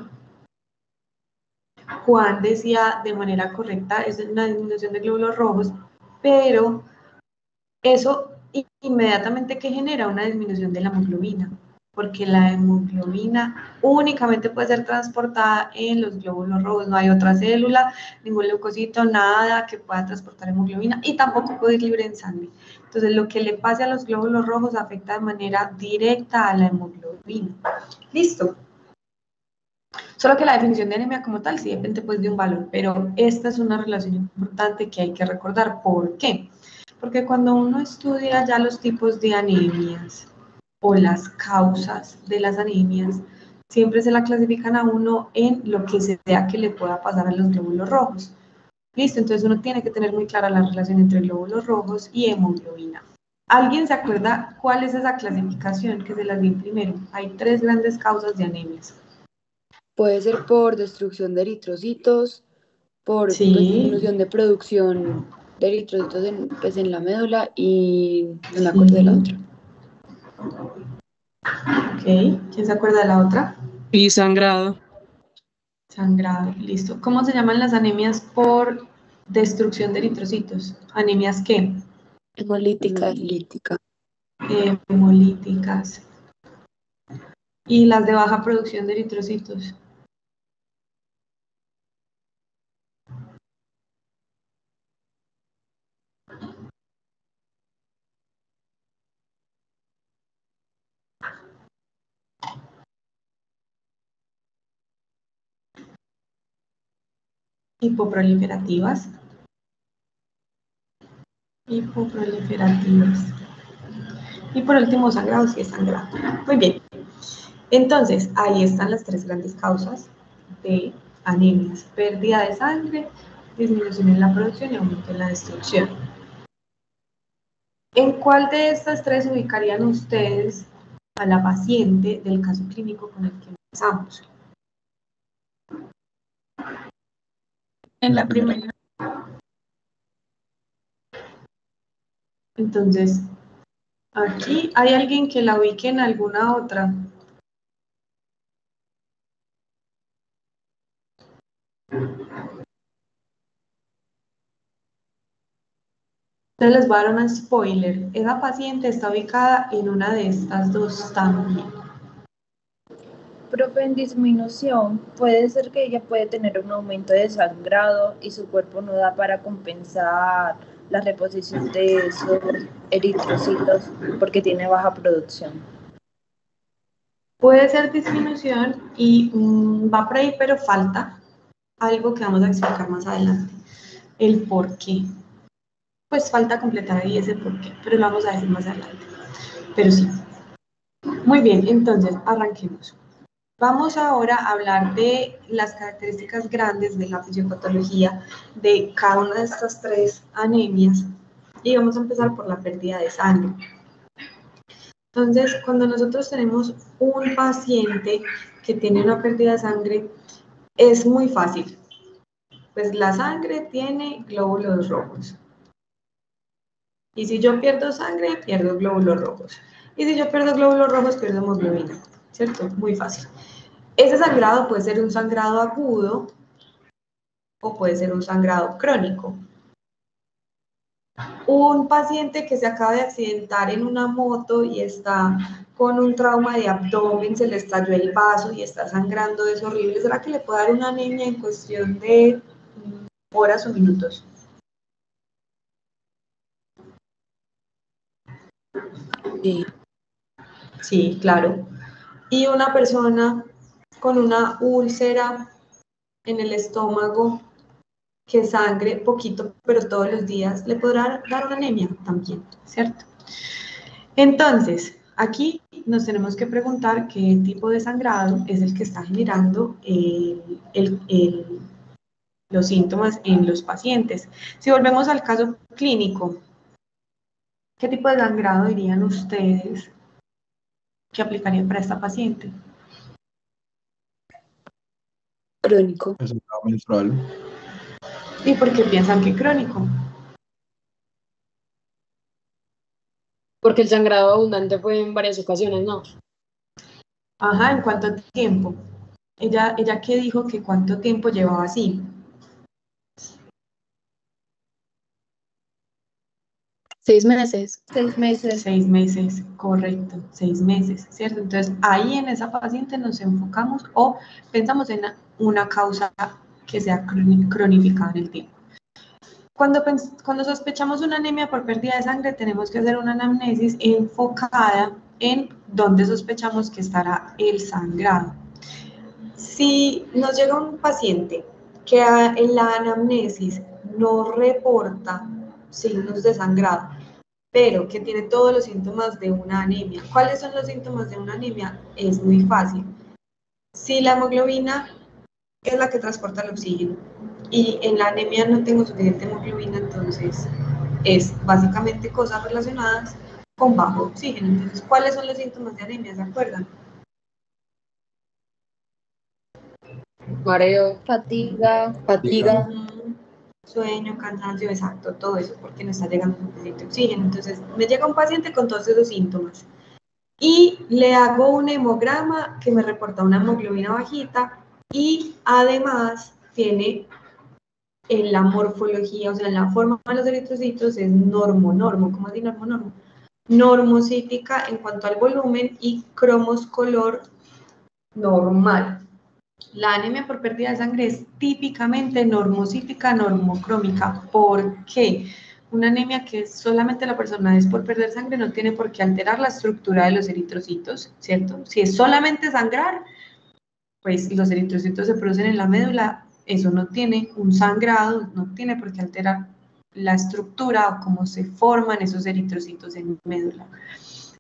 Juan decía de manera correcta, es una disminución de glóbulos rojos, pero eso inmediatamente que genera una disminución de la hemoglobina, porque la hemoglobina únicamente puede ser transportada en los glóbulos rojos, no hay otra célula, ningún leucocito, nada que pueda transportar hemoglobina, y tampoco puede ir libre en sangre. Entonces, lo que le pase a los glóbulos rojos afecta de manera directa a la hemoglobina. ¿Listo? Solo que la definición de anemia como tal sí depende pues de un valor, pero esta es una relación importante que hay que recordar. ¿Por qué? Porque cuando uno estudia ya los tipos de anemias o las causas de las anemias, siempre se la clasifican a uno en lo que sea que le pueda pasar a los glóbulos rojos. Listo, entonces uno tiene que tener muy clara la relación entre glóbulos rojos y hemoglobina. ¿Alguien se acuerda cuál es esa clasificación que se las di primero? Hay 3 grandes causas de anemias. Puede ser por destrucción de eritrocitos, por pues, Sí. disminución de producción de eritrocitos en la médula, y no me acuerdo de la otra. Ok, ¿quién se acuerda de la otra? Y sangrado. Sangrado, listo. ¿Cómo se llaman las anemias por destrucción de eritrocitos? ¿Anemias qué? Hemolíticas. Hemolíticas. ¿Y las de baja producción de eritrocitos? Hipoproliferativas. Hipoproliferativas. Y por último, sangrado, si es sangrado. Muy bien. Entonces, ahí están las 3 grandes causas de anemias: pérdida de sangre, disminución en la producción y aumento en la destrucción. ¿En cuál de estas tres ubicarían ustedes a la paciente del caso clínico con el que empezamos? En la primera. Entonces, aquí hay alguien que la ubique en alguna otra. Entonces les voy a dar un spoiler. Esa paciente está ubicada en una de estas dos también. Profe, en disminución, puede ser que ella puede tener un aumento de sangrado y su cuerpo no da para compensar la reposición de esos eritrocitos porque tiene baja producción. Puede ser disminución y va por ahí, pero falta algo que vamos a explicar más adelante. El por qué. Pues falta completar ahí ese por qué, pero lo vamos a decir más adelante. Pero sí. Muy bien, entonces arranquemos. Vamos ahora a hablar de las características grandes de la fisiopatología de cada una de estas tres anemias y vamos a empezar por la pérdida de sangre. Entonces, cuando nosotros tenemos un paciente que tiene una pérdida de sangre, es muy fácil. Pues la sangre tiene glóbulos rojos. Y si yo pierdo sangre, pierdo glóbulos rojos. Y si yo pierdo glóbulos rojos, pierdo hemoglobina. ¿Cierto? Muy fácil. Ese sangrado puede ser un sangrado agudo o puede ser un sangrado crónico. Un paciente que se acaba de accidentar en una moto y está con un trauma de abdomen, se le estalló el vaso y está sangrando, es horrible. ¿Será que le puede dar una anemia en cuestión de horas o minutos? Sí. Sí, claro. Y una persona con una úlcera en el estómago que sangre poquito, pero todos los días, le podrá dar una anemia también, ¿cierto? Entonces, aquí nos tenemos que preguntar qué tipo de sangrado es el que está generando los síntomas en los pacientes. Si volvemos al caso clínico, ¿qué tipo de sangrado dirían ustedes que aplicarían para esta paciente? Crónico. Es un sangrado menstrual. ¿Y por qué piensan que crónico? Porque el sangrado abundante fue en varias ocasiones, ¿no? Ajá, ¿en cuánto tiempo? Ella ¿qué dijo que cuánto tiempo llevaba así? 6 meses. 6 meses. 6 meses, correcto, 6 meses, ¿cierto? Entonces, ahí en esa paciente nos enfocamos o pensamos en una causa que sea cronificada en el tiempo. Cuando sospechamos una anemia por pérdida de sangre, tenemos que hacer una anamnesis enfocada en dónde sospechamos que estará el sangrado. Si nos llega un paciente que en la anamnesis no reporta signos de sangrado, pero que tiene todos los síntomas de una anemia. ¿Cuáles son los síntomas de una anemia? Es muy fácil. Si la hemoglobina es la que transporta el oxígeno y en la anemia no tengo suficiente hemoglobina, entonces es básicamente cosas relacionadas con bajo oxígeno. Entonces, ¿cuáles son los síntomas de anemia? ¿Se acuerdan? Mareo. Fatiga. Sueño, cansancio, exacto, todo eso, porque no está llegando suficiente oxígeno. Entonces, me llega un paciente con todos esos síntomas y le hago un hemograma que me reporta una hemoglobina bajita y además tiene en la morfología, o sea, en la forma de los eritrocitos es normo. ¿Cómo así normo? Normocítica en cuanto al volumen y cromos color normal. La anemia por pérdida de sangre es típicamente normocítica, normocrómica. ¿Por qué? Una anemia que solamente la persona es por perder sangre no tiene por qué alterar la estructura de los eritrocitos, ¿cierto? Si es solamente sangrar, pues los eritrocitos se producen en la médula, eso no tiene un sangrado, no tiene por qué alterar la estructura o cómo se forman esos eritrocitos en médula.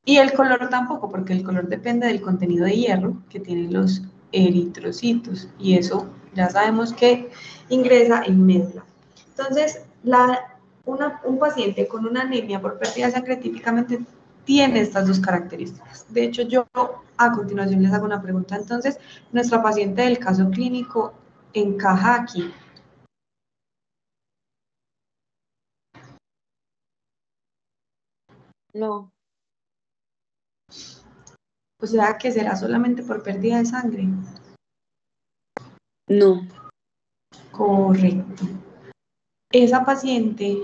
Y el color tampoco, porque el color depende del contenido de hierro que tienen los eritrocitos y eso ya sabemos que ingresa en médula. Entonces, la un paciente con una anemia por pérdida de sangre típicamente tiene estas dos características. De hecho, yo a continuación les hago una pregunta. Entonces, nuestra paciente del caso clínico encaja aquí. No, O sea, que será solamente por pérdida de sangre. no. Correcto. Esa paciente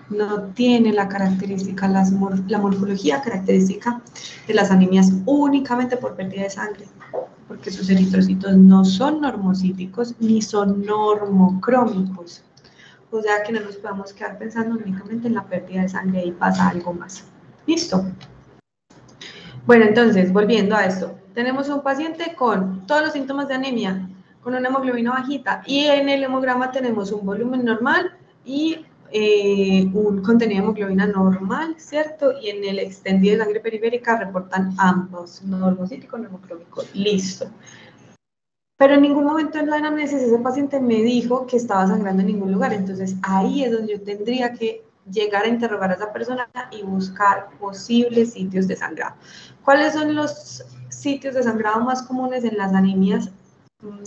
no tiene la característica, la morfología característica de las anemias únicamente por pérdida de sangre, porque sus eritrocitos no son normocíticos ni son normocrómicos. O sea que no nos podemos quedar pensando únicamente en la pérdida de sangre, ahí pasa algo más. ¿Listo? Bueno, entonces, volviendo a esto, tenemos un paciente con todos los síntomas de anemia, con una hemoglobina bajita, y en el hemograma tenemos un volumen normal y un contenido de hemoglobina normal, ¿cierto? Y en el extendido de sangre periférica reportan ambos, normocítico y normocrómico. Listo. Pero en ningún momento en la anamnesis ese paciente me dijo que estaba sangrando en ningún lugar, entonces ahí es donde yo tendría que llegar a interrogar a esa persona y buscar posibles sitios de sangrado. ¿Cuáles son los sitios de sangrado más comunes en las anemias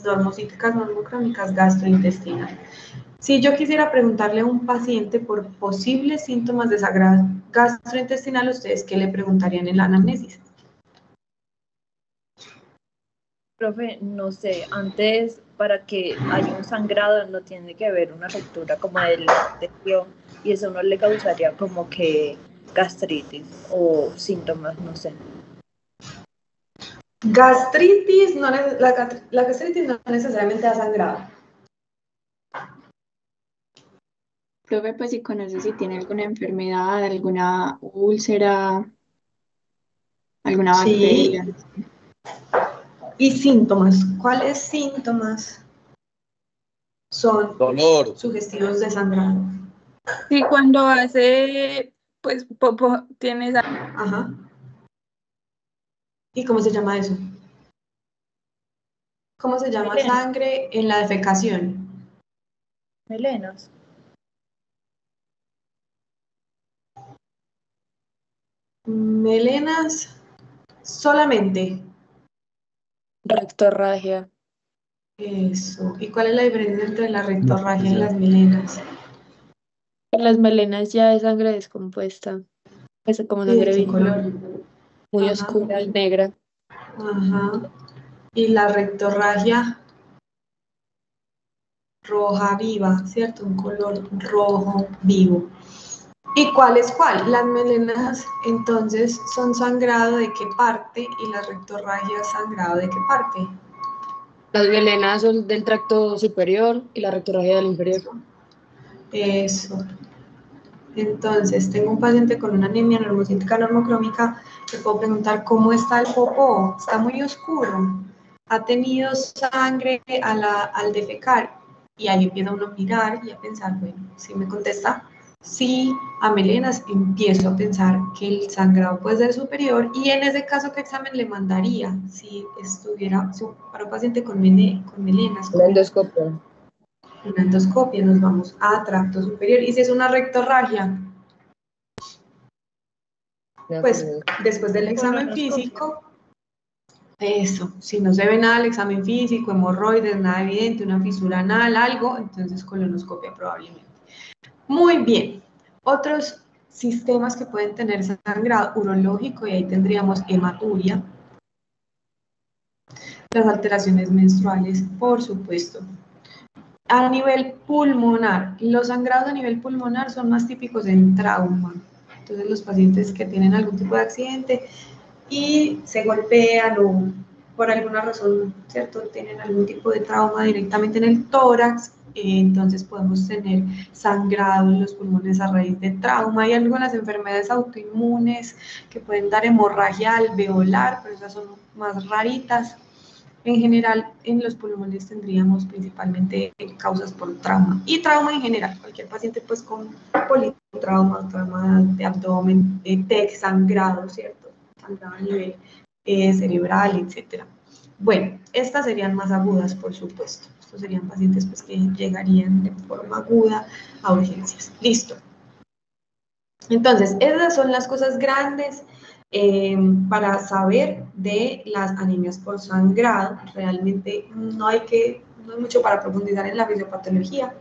normocíticas, normocrómicas, gastrointestinales? Si yo quisiera preguntarle a un paciente por posibles síntomas de sangrado gastrointestinal, ¿ustedes qué le preguntarían en la anamnesis? Profe, no sé, antes para que haya un sangrado no tiene que haber una ruptura como del intestino y eso no le causaría como que gastritis o síntomas, no sé. Gastritis, la gastritis no necesariamente da sangrado. Profe, pues si conoce si tiene alguna enfermedad, alguna úlcera, alguna Sí. bacteria. ¿Y síntomas? ¿Cuáles síntomas son Dolor. sugestivos de sangrado? Sí, cuando hace, pues, popo, tienes... Ajá. ¿Y cómo se llama eso? ¿Cómo se llama Melenas. sangre en la defecación? Melenas. Melenas solamente. Rectorragia. Eso. ¿Y cuál es la diferencia entre la rectorragia y las melenas? Las melenas ya es sangre descompuesta. Es como ¿Y de sangre qué viva, color? muy Ajá. oscura y negra. Ajá. Y la rectorragia roja viva, ¿cierto? Un color rojo vivo. ¿Y cuál es cuál? Las melenas entonces son sangrado de qué parte y la rectorragia sangrado de qué parte. Las melenas son del tracto superior y la rectorragia del inferior. Eso. Entonces, tengo un paciente con una anemia normocítica normocrómica, le puedo preguntar cómo está el popó, está muy oscuro, ha tenido sangre al defecar, y ahí empieza uno a mirar y a pensar, bueno, si me contesta sí a melenas, empiezo a pensar que el sangrado puede ser superior, y en ese caso, ¿qué examen le mandaría si estuviera para un paciente con melenas? La endoscopia. Una endoscopia, nos vamos a tracto superior. Y si es una rectorragia, pues después del examen físico, eso, si no se ve nada al examen físico, hemorroides, nada evidente, una fisura anal, algo, entonces colonoscopia probablemente. Muy bien, otros sistemas que pueden tener sangrado urológico, y ahí tendríamos hematuria, las alteraciones menstruales, por supuesto. A nivel pulmonar, los sangrados a nivel pulmonar son más típicos en trauma. Entonces, los pacientes que tienen algún tipo de accidente y se golpean o por alguna razón, ¿cierto?, tienen algún tipo de trauma directamente en el tórax, entonces podemos tener sangrado en los pulmones a raíz de trauma. Hay algunas enfermedades autoinmunes que pueden dar hemorragia alveolar, pero esas son más raritas. En general, en los pulmones tendríamos principalmente causas por trauma. Y trauma en general, cualquier paciente pues con politrauma, trauma de abdomen, TEC, sangrado, ¿cierto? Sangrado a nivel cerebral, etc. Bueno, estas serían más agudas, por supuesto. Estos serían pacientes pues, que llegarían de forma aguda a urgencias. Listo. Entonces, esas son las cosas grandes para saber de las anemias por sangrado. Realmente no hay mucho para profundizar en la fisiopatología.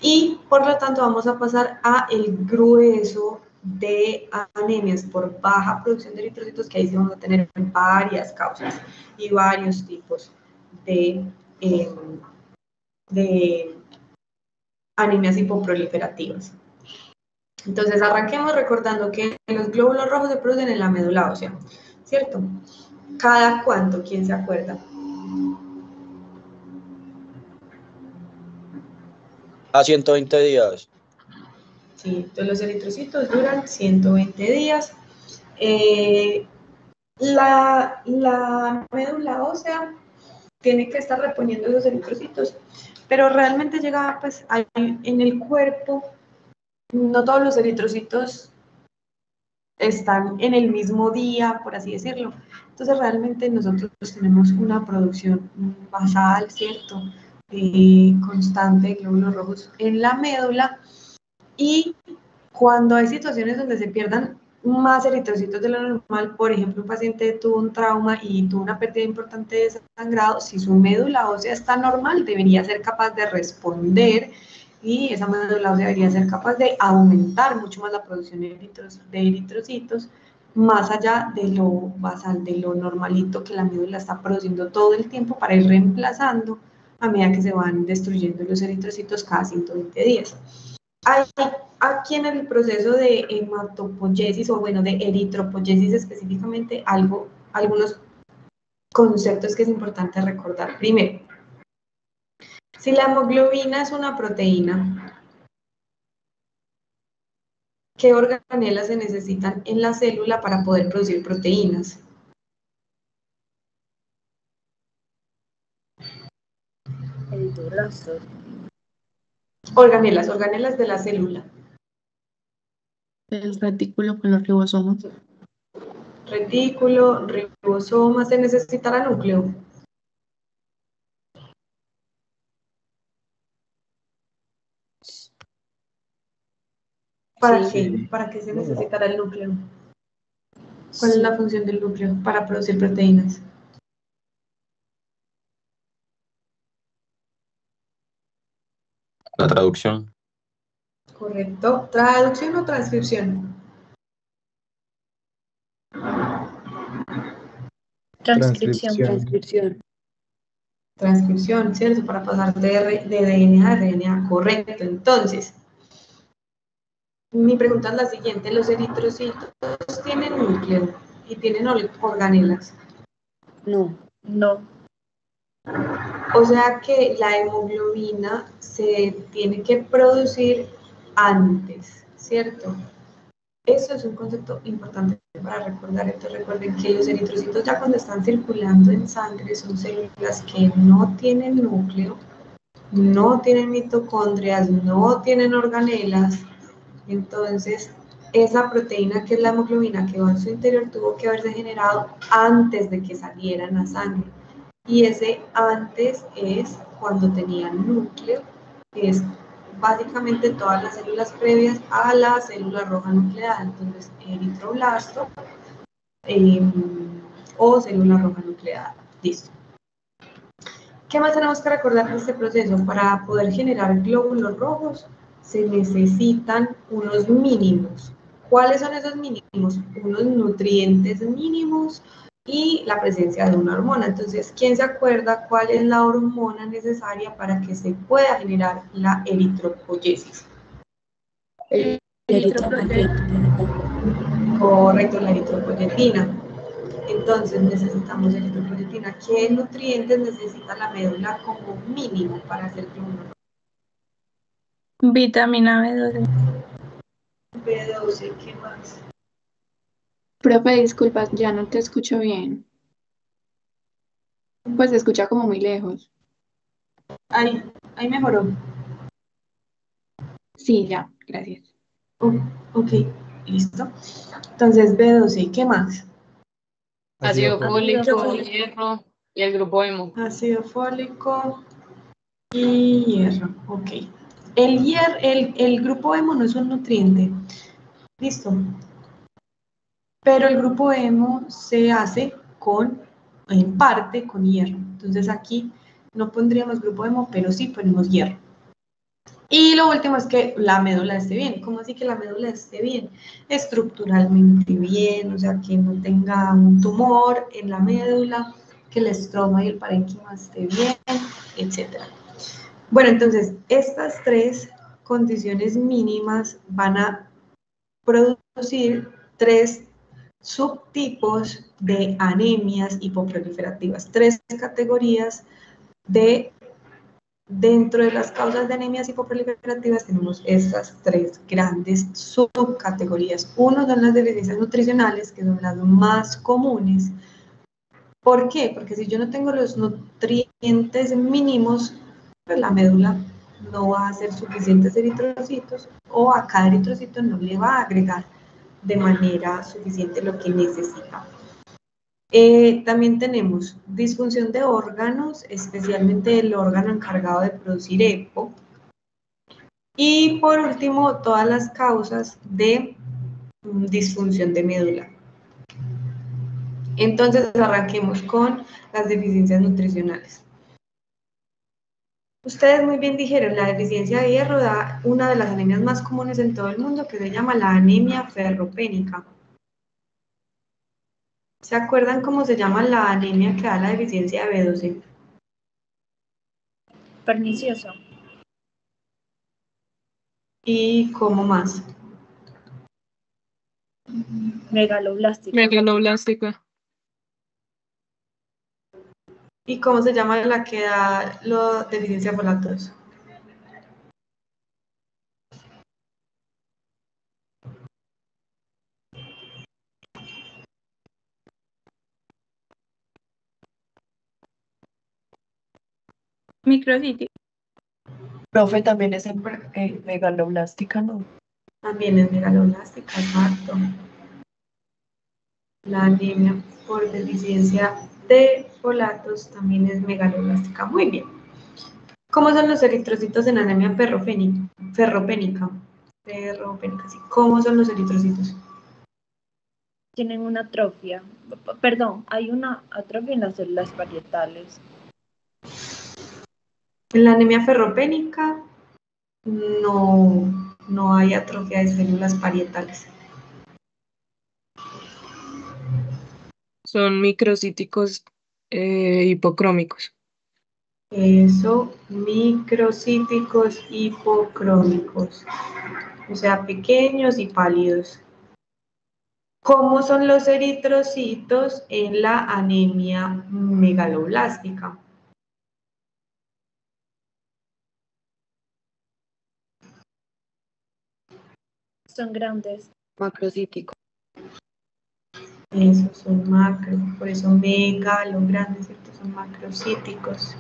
Y por lo tanto vamos a pasar a el grueso de anemias por baja producción de eritrocitos, que ahí sí vamos a tener varias causas y varios tipos de anemias hipoproliferativas. Entonces arranquemos recordando que los glóbulos rojos se producen en la médula ósea, ¿cierto? ¿Cada cuánto? ¿Quién se acuerda? A 120 días. Sí, entonces los eritrocitos duran 120 días. La médula ósea tiene que estar reponiendo esos eritrocitos, pero realmente llega pues en el cuerpo, no todos los eritrocitos están en el mismo día, por así decirlo. Entonces realmente nosotros tenemos una producción basal, ¿cierto? Constante de glóbulos rojos en la médula, y cuando hay situaciones donde se pierdan más eritrocitos de lo normal, por ejemplo, un paciente tuvo un trauma y tuvo una pérdida importante de sangrado, si su médula ósea está normal, debería ser capaz de responder, y esa médula ósea debería ser capaz de aumentar mucho más la producción de eritrocitos, más allá de lo basal, de lo normalito que la médula está produciendo todo el tiempo para ir reemplazando a medida que se van destruyendo los eritrocitos cada 120 días. Hay aquí en el proceso de hematopoiesis, o bueno, de eritropoiesis específicamente, algunos conceptos que es importante recordar. Primero, si la hemoglobina es una proteína, ¿qué organelas se necesitan en la célula para poder producir proteínas? Eritroblastos. Organelas de la célula. El retículo con los ribosomas. Retículo, ribosoma, se necesitará núcleo. ¿Para qué? ¿Para qué se necesitará el núcleo? ¿Cuál es la función del núcleo para producir proteínas? La traducción. Correcto. ¿Traducción o transcripción? Transcripción. Transcripción, ¿cierto? Para pasar de DNA a RNA. Correcto. Entonces, mi pregunta es la siguiente. ¿Los eritrocitos tienen núcleo y tienen organelas? No. No. O sea que la hemoglobina se tiene que producir antes, ¿cierto? Eso es un concepto importante para recordar. Entonces recuerden que los eritrocitos, ya cuando están circulando en sangre, son células que no tienen núcleo, no tienen mitocondrias, no tienen organelas. Entonces esa proteína, que es la hemoglobina que va en su interior, tuvo que haberse generado antes de que salieran a sangre. Y ese antes es cuando tenían núcleo, que es básicamente todas las células previas a la célula roja nucleada. Entonces, eritroblasto o célula roja nucleada. Listo. ¿Qué más tenemos que recordar de este proceso? Para poder generar glóbulos rojos se necesitan unos mínimos. ¿Cuáles son esos mínimos? Unos nutrientes mínimos y la presencia de una hormona. Entonces, ¿quién se acuerda cuál es la hormona necesaria para que se pueda generar la eritropoiesis? Correcto, la eritropoyetina. Entonces necesitamos eritropoyetina. ¿Qué nutrientes necesita la médula como mínimo para hacer glóbulos rojos? Vitamina B12. B12, ¿qué más? Profe, disculpa, ya no te escucho bien. Pues se escucha como muy lejos. Ahí mejoró. Sí, ya, gracias. Ok, listo. Entonces B12, ¿qué más? Ácido fólico, hierro y el grupo hemo. Ácido fólico y hierro, ok. El grupo hemo no es un nutriente. Listo. Pero el grupo hemo se hace en parte con hierro. Entonces aquí no pondríamos grupo hemo, pero sí ponemos hierro. Y lo último es que la médula esté bien. ¿Cómo así que la médula esté bien? Estructuralmente bien, o sea, que no tenga un tumor en la médula, que el estroma y el parénquima esté bien, etc. Bueno, entonces, estas tres condiciones mínimas van a producir tres subtipos de anemias hipoproliferativas, tres categorías de. Dentro de las causas de anemias hipoproliferativas tenemos estas tres grandes subcategorías. Uno son las deficiencias nutricionales, que son las más comunes. ¿Por qué? Porque si yo no tengo los nutrientes mínimos, pues la médula no va a hacer suficientes eritrocitos o a cada eritrocito no le va a agregar de manera suficiente lo que necesita. También tenemos disfunción de órganos, especialmente el órgano encargado de producir EPO. Y por último, todas las causas de disfunción de médula. Entonces, arranquemos con las deficiencias nutricionales. Ustedes muy bien dijeron, la deficiencia de hierro da una de las anemias más comunes en todo el mundo, que se llama la anemia ferropénica. ¿Se acuerdan cómo se llama la anemia que da la deficiencia de B12? Pernicioso. ¿Y cómo más? Megaloblástica. Megaloblástica. ¿Y cómo se llama la que da la deficiencia de folatos? Microcítico. Profe, también es en megaloblástica, ¿no? También es megaloblástica, exacto. La anemia por deficiencia de folatos también es megaloblástica. Muy bien. ¿Cómo son los eritrocitos en anemia ferropénica? Sí. ¿Cómo son los eritrocitos? Tienen una atrofia. Perdón, hay una atrofia en las células parietales. En la anemia ferropénica no hay atrofia de células parietales. Son microcíticos hipocrómicos. Eso, microcíticos hipocrómicos, o sea, pequeños y pálidos. ¿Cómo son los eritrocitos en la anemia megaloblástica? Son grandes. Macrocítico. Esos son macro, por eso megalo grandes, ¿cierto? Son macrocíticos.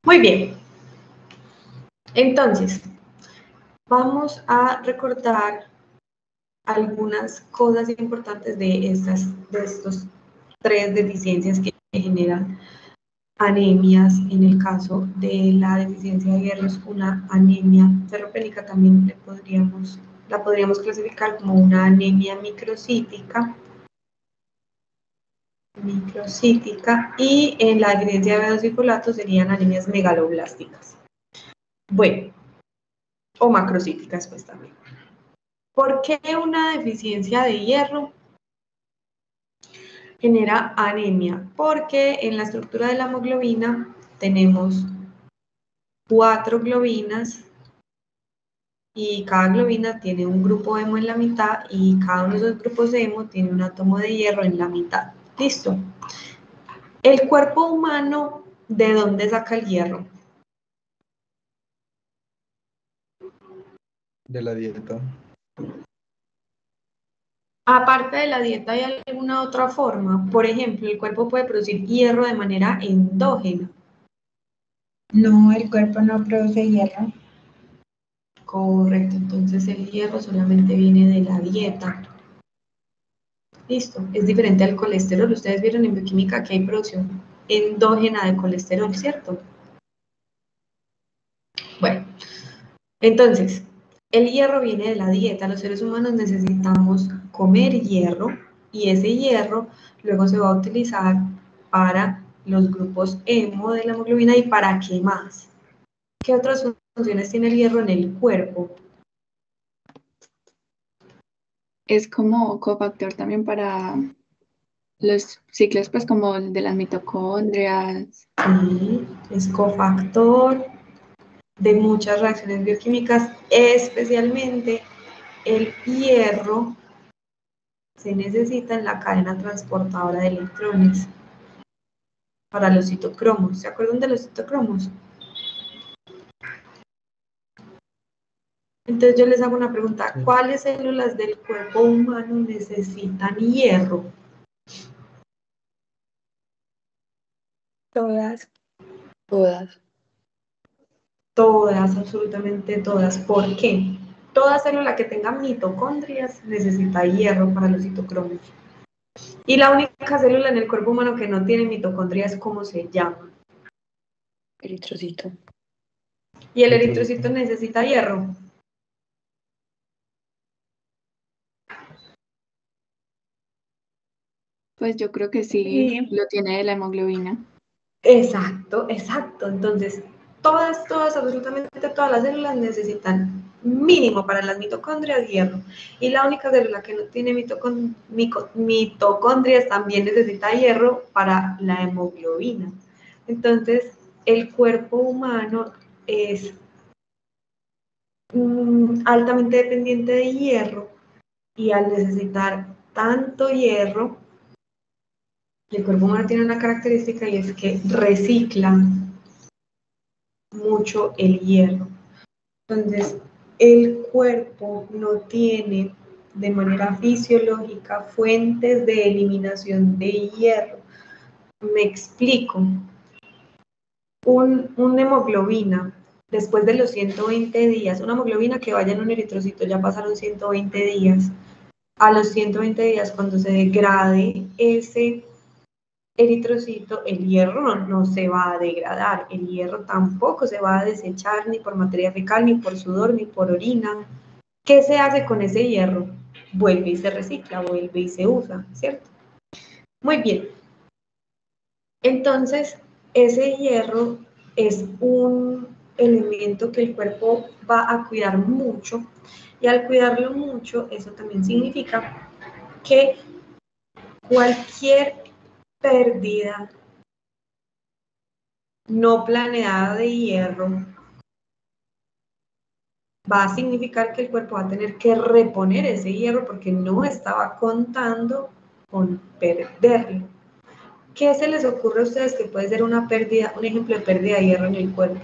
Muy bien. Entonces, vamos a recordar algunas cosas importantes de estos tres deficiencias que generan anemias. En el caso de la deficiencia de hierro es una anemia ferropénica, también la podríamos clasificar como una anemia microcítica, y en la deficiencia de B12 y folato serían anemias megaloblásticas. Bueno, o macrocíticas pues también. ¿Por qué una deficiencia de hierro genera anemia? Porque en la estructura de la hemoglobina tenemos 4 globinas y cada globina tiene un grupo hemo en la mitad y cada uno de esos grupos de hemo tiene un átomo de hierro en la mitad. ¿Listo? El cuerpo humano, ¿de dónde saca el hierro? De la dieta. Aparte de la dieta, ¿hay alguna otra forma? Por ejemplo, el cuerpo puede producir hierro de manera endógena. No, el cuerpo no produce hierro. Correcto, entonces el hierro solamente viene de la dieta. Listo, es diferente al colesterol. Ustedes vieron en bioquímica que hay producción endógena de colesterol, ¿cierto? Bueno, entonces, El hierro viene de la dieta. Los seres humanos necesitamos comer hierro y ese hierro luego se va a utilizar para los grupos hemo de la hemoglobina. ¿Y para qué más? ¿Qué otras funciones tiene el hierro en el cuerpo? Es como cofactor también para los ciclos, pues como el de las mitocondrias. Sí, es cofactor de muchas reacciones bioquímicas, especialmente el hierro se necesita en la cadena transportadora de electrones para los citocromos. ¿Se acuerdan de los citocromos? Entonces yo les hago una pregunta, ¿cuáles células del cuerpo humano necesitan hierro? Todas. Todas. Todas, absolutamente todas. ¿Por qué? Toda célula que tenga mitocondrias necesita hierro para los citocromos. Y la única célula en el cuerpo humano que no tiene mitocondrias, ¿cómo se llama? Eritrocito. Y el eritrocito necesita hierro. Pues yo creo que sí, lo tiene de la hemoglobina. Exacto, exacto. Entonces, todas, absolutamente todas las células necesitan mínimo para las mitocondrias hierro. Y la única célula que no tiene mitocondrias también necesita hierro para la hemoglobina. Entonces, el cuerpo humano es altamente dependiente de hierro y al necesitar tanto hierro, el cuerpo humano tiene una característica y es que recicla mucho el hierro. Entonces, el cuerpo no tiene de manera fisiológica fuentes de eliminación de hierro. Me explico. Una hemoglobina, después de los 120 días, una hemoglobina que vaya en un eritrocito, ya pasaron 120 días. A los 120 días, cuando se degrade ese eritrocito, el hierro no se va a degradar, el hierro tampoco se va a desechar ni por materia fecal, ni por sudor, ni por orina. ¿Qué se hace con ese hierro? Vuelve y se recicla, vuelve y se usa, ¿cierto? Muy bien. Entonces, ese hierro es un elemento que el cuerpo va a cuidar mucho y al cuidarlo mucho, eso también significa que cualquier pérdida no planeada de hierro va a significar que el cuerpo va a tener que reponer ese hierro porque no estaba contando con perderlo. ¿Qué se les ocurre a ustedes que puede ser una pérdida, un ejemplo de pérdida de hierro en el cuerpo?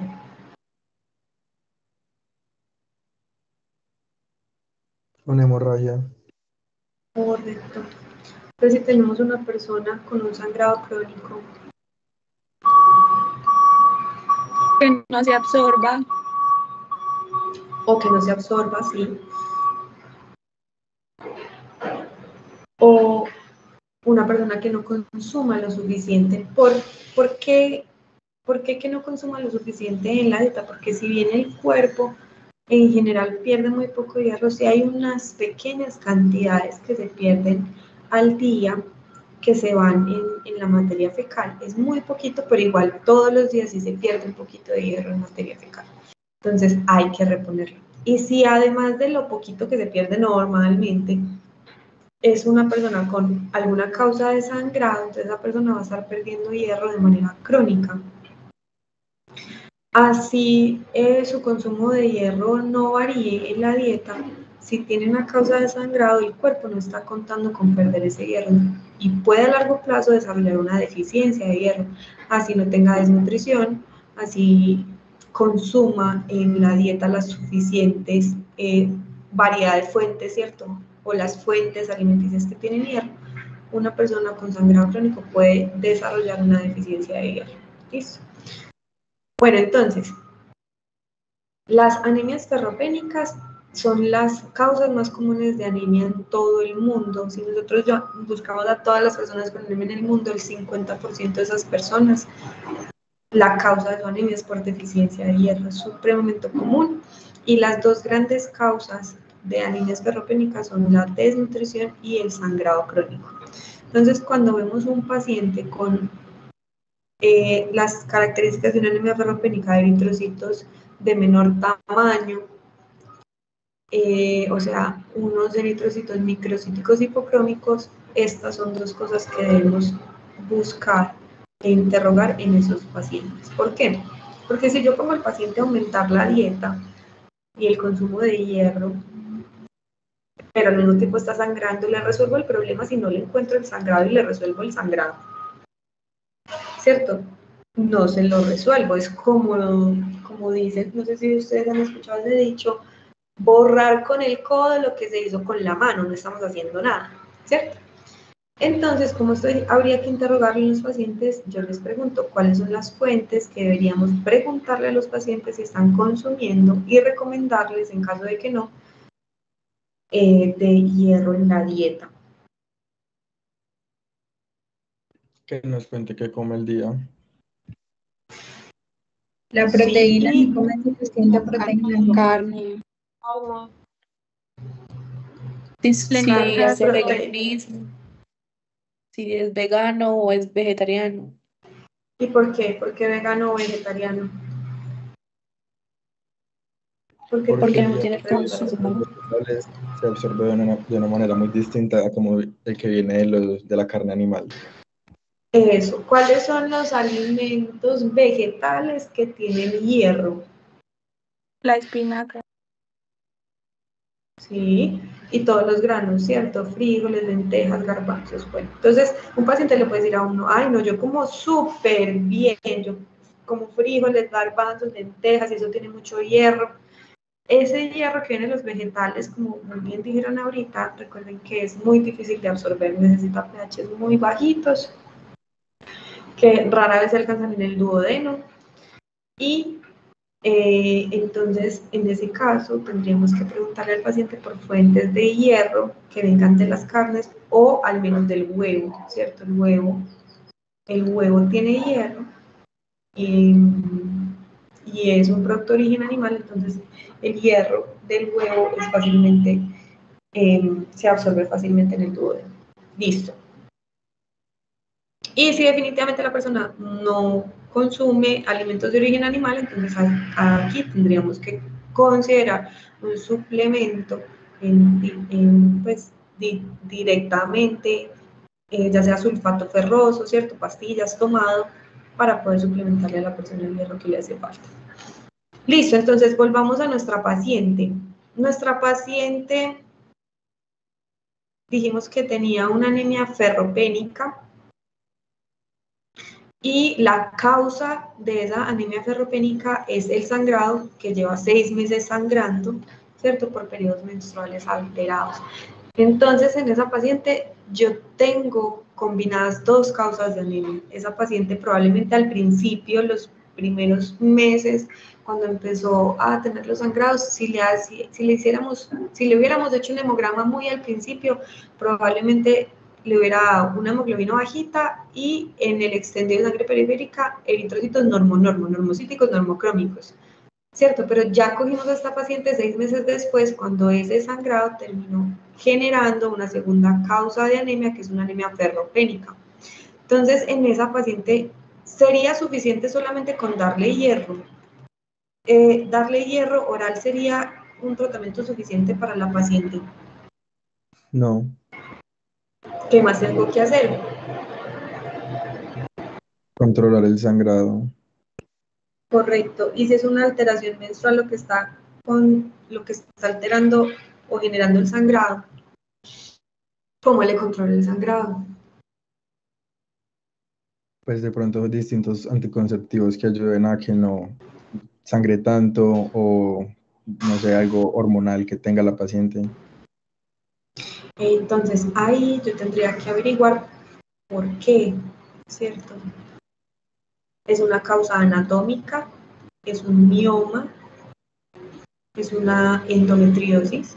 Una hemorragia. Correcto. Entonces, si tenemos una persona con un sangrado crónico, Que no se absorba. o que no se absorba, sí, o una persona que no consuma lo suficiente. ¿Por qué que no consuma lo suficiente en la dieta? Porque si bien el cuerpo en general pierde muy poco hierro, sí hay unas pequeñas cantidades que se pierden al día que se van en la materia fecal. Es muy poquito, pero igual todos los días sí se pierde un poquito de hierro en materia fecal. Entonces hay que reponerlo. Y si además de lo poquito que se pierde normalmente, es una persona con alguna causa de sangrado, entonces esa persona va a estar perdiendo hierro de manera crónica. Así su consumo de hierro no varíe en la dieta, si tiene una causa de sangrado, el cuerpo no está contando con perder ese hierro y puede a largo plazo desarrollar una deficiencia de hierro, así no tenga desnutrición, así consuma en la dieta las suficientes variedad de fuentes, ¿cierto? O las fuentes alimenticias que tienen hierro. Una persona con sangrado crónico puede desarrollar una deficiencia de hierro. ¿Listo? Bueno, entonces, las anemias ferropénicas son las causas más comunes de anemia en todo el mundo. Si nosotros ya buscamos a todas las personas con anemia en el mundo, el 50% de esas personas, la causa de su anemia es por deficiencia de hierro, es supremamente común Y las dos grandes causas de anemias ferropénicas son la desnutrición y el sangrado crónico. Entonces, cuando vemos un paciente con las características de una anemia ferropénica, eritrocitos de menor tamaño, o sea, unos eritrocitos microcíticos hipocrómicos, estas son dos cosas que debemos buscar e interrogar en esos pacientes. ¿Por qué? Porque si yo pongo al paciente a aumentar la dieta y el consumo de hierro, pero al mismo tiempo está sangrando, le resuelvo el problema si no le encuentro el sangrado y le resuelvo el sangrado, ¿cierto? No se lo resuelvo, es como dicen, no sé si ustedes han escuchado ese dicho, borrar con el codo lo que se hizo con la mano, no estamos haciendo nada, ¿cierto? Entonces, como habría que interrogarle a los pacientes, yo les pregunto cuáles son las fuentes que deberíamos preguntarle a los pacientes si están consumiendo y recomendarles, en caso de que no, de hierro en la dieta. Que nos cuente qué come el día. La proteína, Sí. ¿cómo es suficiente proteína? Carne. Si Carne, hace proteína. veganismo, si es vegano o es vegetariano. ¿Y por qué? ¿Por qué vegano o vegetariano? Porque no el tiene hierro consumo. se absorbe de una manera muy distinta a como el que viene de la carne animal. Eso. ¿Cuáles son los alimentos vegetales que tienen hierro? La espinaca. Sí, y todos los granos, ¿cierto? Frijoles, lentejas, garbanzos. Bueno, entonces un paciente le puede decir a uno, ay, no, yo como súper bien, yo como frijoles, garbanzos, lentejas, y eso tiene mucho hierro. Ese hierro que viene de los vegetales, como muy bien dijeron ahorita, recuerden que es muy difícil de absorber, necesita pHs muy bajitos, que rara vez se alcanzan en el duodeno, y entonces, en ese caso, tendríamos que preguntarle al paciente por fuentes de hierro que vengan de las carnes o al menos del huevo, ¿cierto? El huevo tiene hierro y es un producto de origen animal, entonces el hierro del huevo es fácilmente, se absorbe fácilmente en el duodeno. Listo. Y si definitivamente la persona no consume alimentos de origen animal, entonces aquí tendríamos que considerar un suplemento pues, directamente, ya sea sulfato ferroso, ¿cierto? Pastillas tomado para poder suplementarle a la persona el hierro que le hace falta. Listo, entonces volvamos a nuestra paciente. Nuestra paciente dijimos que tenía una anemia ferropénica. Y la causa de esa anemia ferropénica es el sangrado, que lleva 6 meses sangrando, ¿cierto? Por periodos menstruales alterados. Entonces, en esa paciente yo tengo combinadas dos causas de anemia. Esa paciente probablemente al principio, los primeros meses, cuando empezó a tener los sangrados, si le hubiéramos hecho un hemograma muy al principio, probablemente le hubiera dado una hemoglobina bajita y en el extendido de sangre periférica eritrocitos normocíticos, normocrómicos, ¿cierto? Pero ya cogimos a esta paciente 6 meses después, cuando ese sangrado terminó generando una segunda causa de anemia, que es una anemia ferropénica. Entonces, en esa paciente, ¿sería suficiente solamente con darle hierro? ¿Darle hierro oral sería un tratamiento suficiente para la paciente? No. ¿Qué más tengo que hacer? Controlar el sangrado. Correcto. Y si es una alteración menstrual lo que está alterando o generando el sangrado, ¿cómo le controla el sangrado? Pues de pronto distintos anticonceptivos que ayuden a que no sangre tanto o no sé, algo hormonal que tenga la paciente. Entonces ahí yo tendría que averiguar por qué, ¿cierto? Es una causa anatómica, es un mioma, es una endometriosis,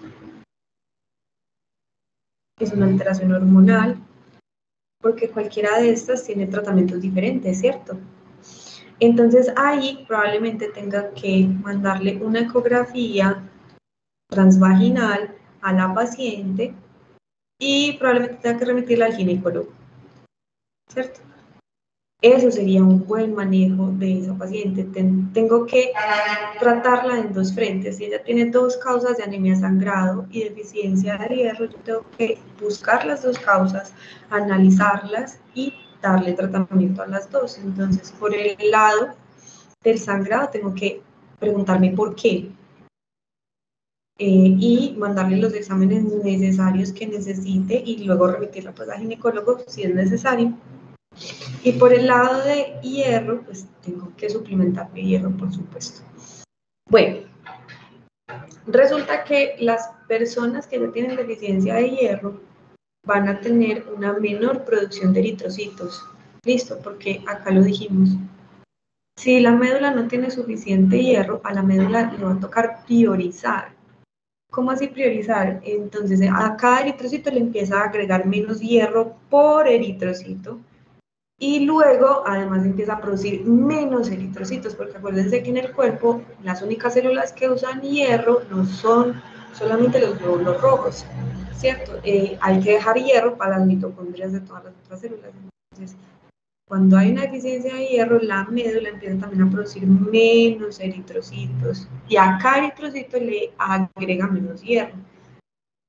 es una alteración hormonal, porque cualquiera de estas tiene tratamientos diferentes, ¿cierto? Entonces ahí probablemente tenga que mandarle una ecografía transvaginal a la paciente y probablemente tenga que remitirla al ginecólogo, ¿cierto? Eso sería un buen manejo de esa paciente. Tengo que tratarla en dos frentes. Si ella tiene dos causas de anemia sangrado y deficiencia de hierro, yo tengo que buscar las dos causas, analizarlas y darle tratamiento a las dos. Entonces, por el lado del sangrado, tengo que preguntarme por qué y mandarle los exámenes necesarios que necesite y luego remitirla pues, al ginecólogo si es necesario. Y por el lado de hierro, pues tengo que suplementarme hierro, por supuesto. Bueno, resulta que las personas que ya tienen deficiencia de hierro van a tener una menor producción de eritrocitos. Listo, porque acá lo dijimos. Si la médula no tiene suficiente hierro, a la médula le va a tocar priorizar. ¿Cómo así priorizar? Entonces, a cada eritrocito le empieza a agregar menos hierro por eritrocito. Y luego, además, empieza a producir menos eritrocitos, porque acuérdense que en el cuerpo las únicas células que usan hierro no son solamente los glóbulos rojos, ¿cierto? Hay que dejar hierro para las mitocondrias de todas las otras células. Entonces, cuando hay una deficiencia de hierro, la médula empieza también a producir menos eritrocitos, y a cada eritrocito le agrega menos hierro.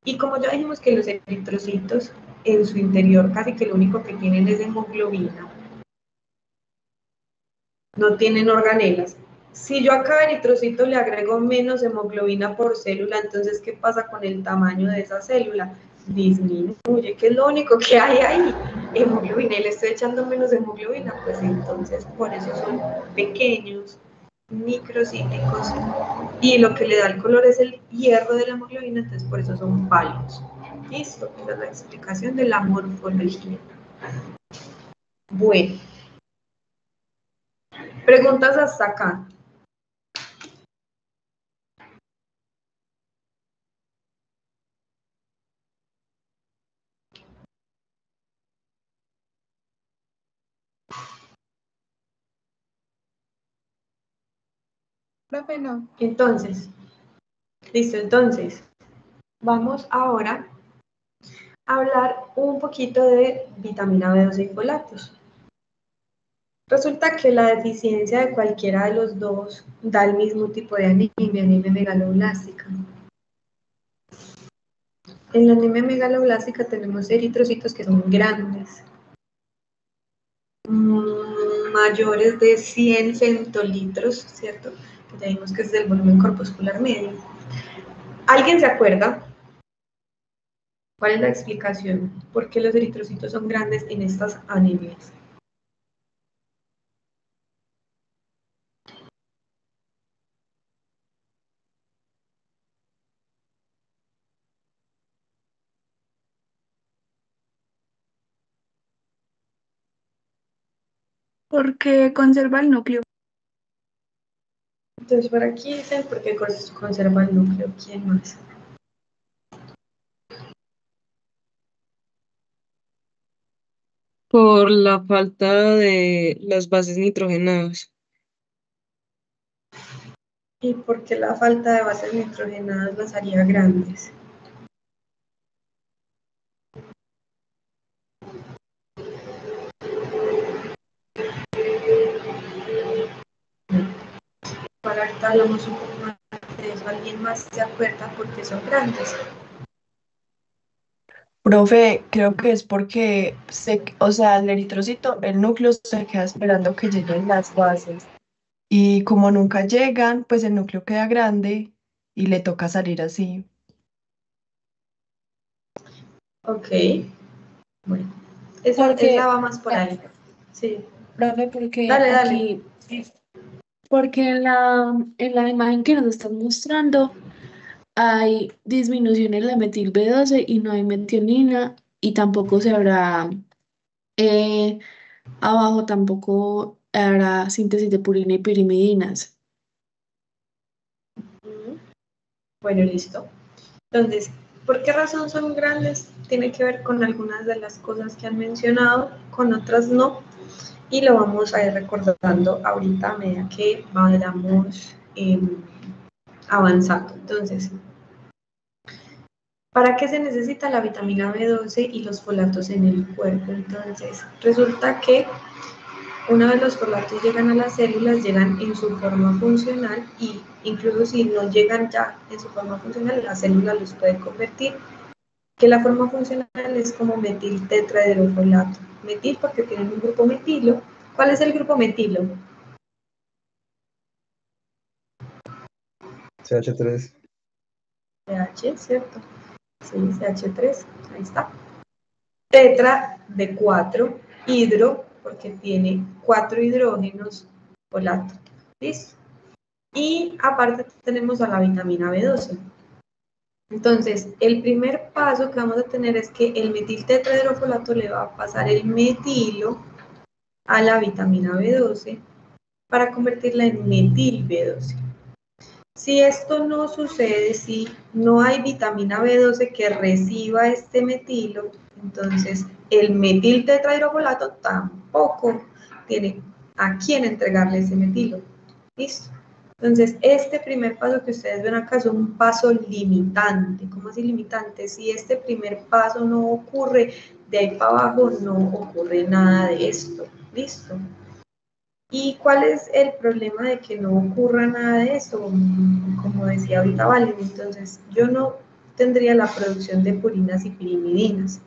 Y como ya dijimos que los eritrocitos en su interior casi que lo único que tienen es hemoglobina, no tienen organelas. Si yo a cada eritrocito le agrego menos hemoglobina por célula, entonces ¿qué pasa con el tamaño de esa célula? Disminuye, que es lo único que hay ahí, hemoglobina, y le estoy echando menos hemoglobina, pues entonces por eso son pequeños, microcíticos, y lo que le da el color es el hierro de la hemoglobina, entonces por eso son pálidos. Listo, esa es la explicación de la morfología. Bueno, preguntas hasta acá. Profe, no. Entonces, listo, entonces, vamos ahora a hablar un poquito de vitamina B12 y folatos. Resulta que la deficiencia de cualquiera de los dos da el mismo tipo de anemia megaloblástica. En la anemia megaloblástica tenemos eritrocitos que son grandes, mayores de 100 centilitros, ¿cierto? Que ya vimos que es el volumen corpuscular medio. ¿Alguien se acuerda? ¿Cuál es la explicación? ¿Por qué los eritrocitos son grandes en estas anemias? Porque conserva el núcleo. Entonces por aquí dicen porque conserva el núcleo. ¿Quién más? Por la falta de las bases nitrogenadas. ¿Y por qué la falta de bases nitrogenadas las haría grandes? Para ahorita hablamos un poco más de eso. ¿Alguien más se acuerda por qué son grandes? Profe, creo que es porque o sea, el eritrocito, el núcleo se queda esperando que lleguen las bases. Y como nunca llegan, pues el núcleo queda grande y le toca salir así. Ok. Bueno, esa va más por ahí. Sí. Profe, porque Dale. aquí, porque en la imagen que nos están mostrando hay disminución en la metil B12 y no hay metionina y tampoco se habrá, abajo tampoco habrá síntesis de purina y pirimidinas. Bueno, listo. Entonces, ¿por qué razón son grandes? Tiene que ver con algunas de las cosas que han mencionado, con otras no. y lo vamos a ir recordando ahorita a medida que vayamos avanzando. Entonces, ¿para qué se necesita la vitamina B12 y los folatos en el cuerpo? Entonces, resulta que una vez los folatos llegan a las células, llegan en su forma funcional y incluso si no llegan ya en su forma funcional, la célula los puede convertir, que la forma funcional es como metil tetrahidrofolato. Metil porque tienen un grupo metilo. ¿Cuál es el grupo metilo? CH3. CH, ¿cierto? Sí, CH3, ahí está. Tetra de 4, hidro, porque tiene 4 hidrógenos, folato. ¿Listo? Y aparte tenemos a la vitamina B12. Entonces, el primer paso que vamos a tener es que el metil tetrahidrofolato le va a pasar el metilo a la vitamina B12 para convertirla en metil B12. Si esto no sucede, si no hay vitamina B12 que reciba este metilo, entonces el metil tetrahidrofolato tampoco tiene a quién entregarle ese metilo. ¿Listo? Entonces, este primer paso que ustedes ven acá es un paso limitante. ¿Cómo así limitante? Si este primer paso no ocurre, de ahí para abajo no ocurre nada de esto. ¿Listo? ¿Y cuál es el problema de que no ocurra nada de esto? Como decía ahorita Valen, entonces yo no tendría la producción de purinas y pirimidinas.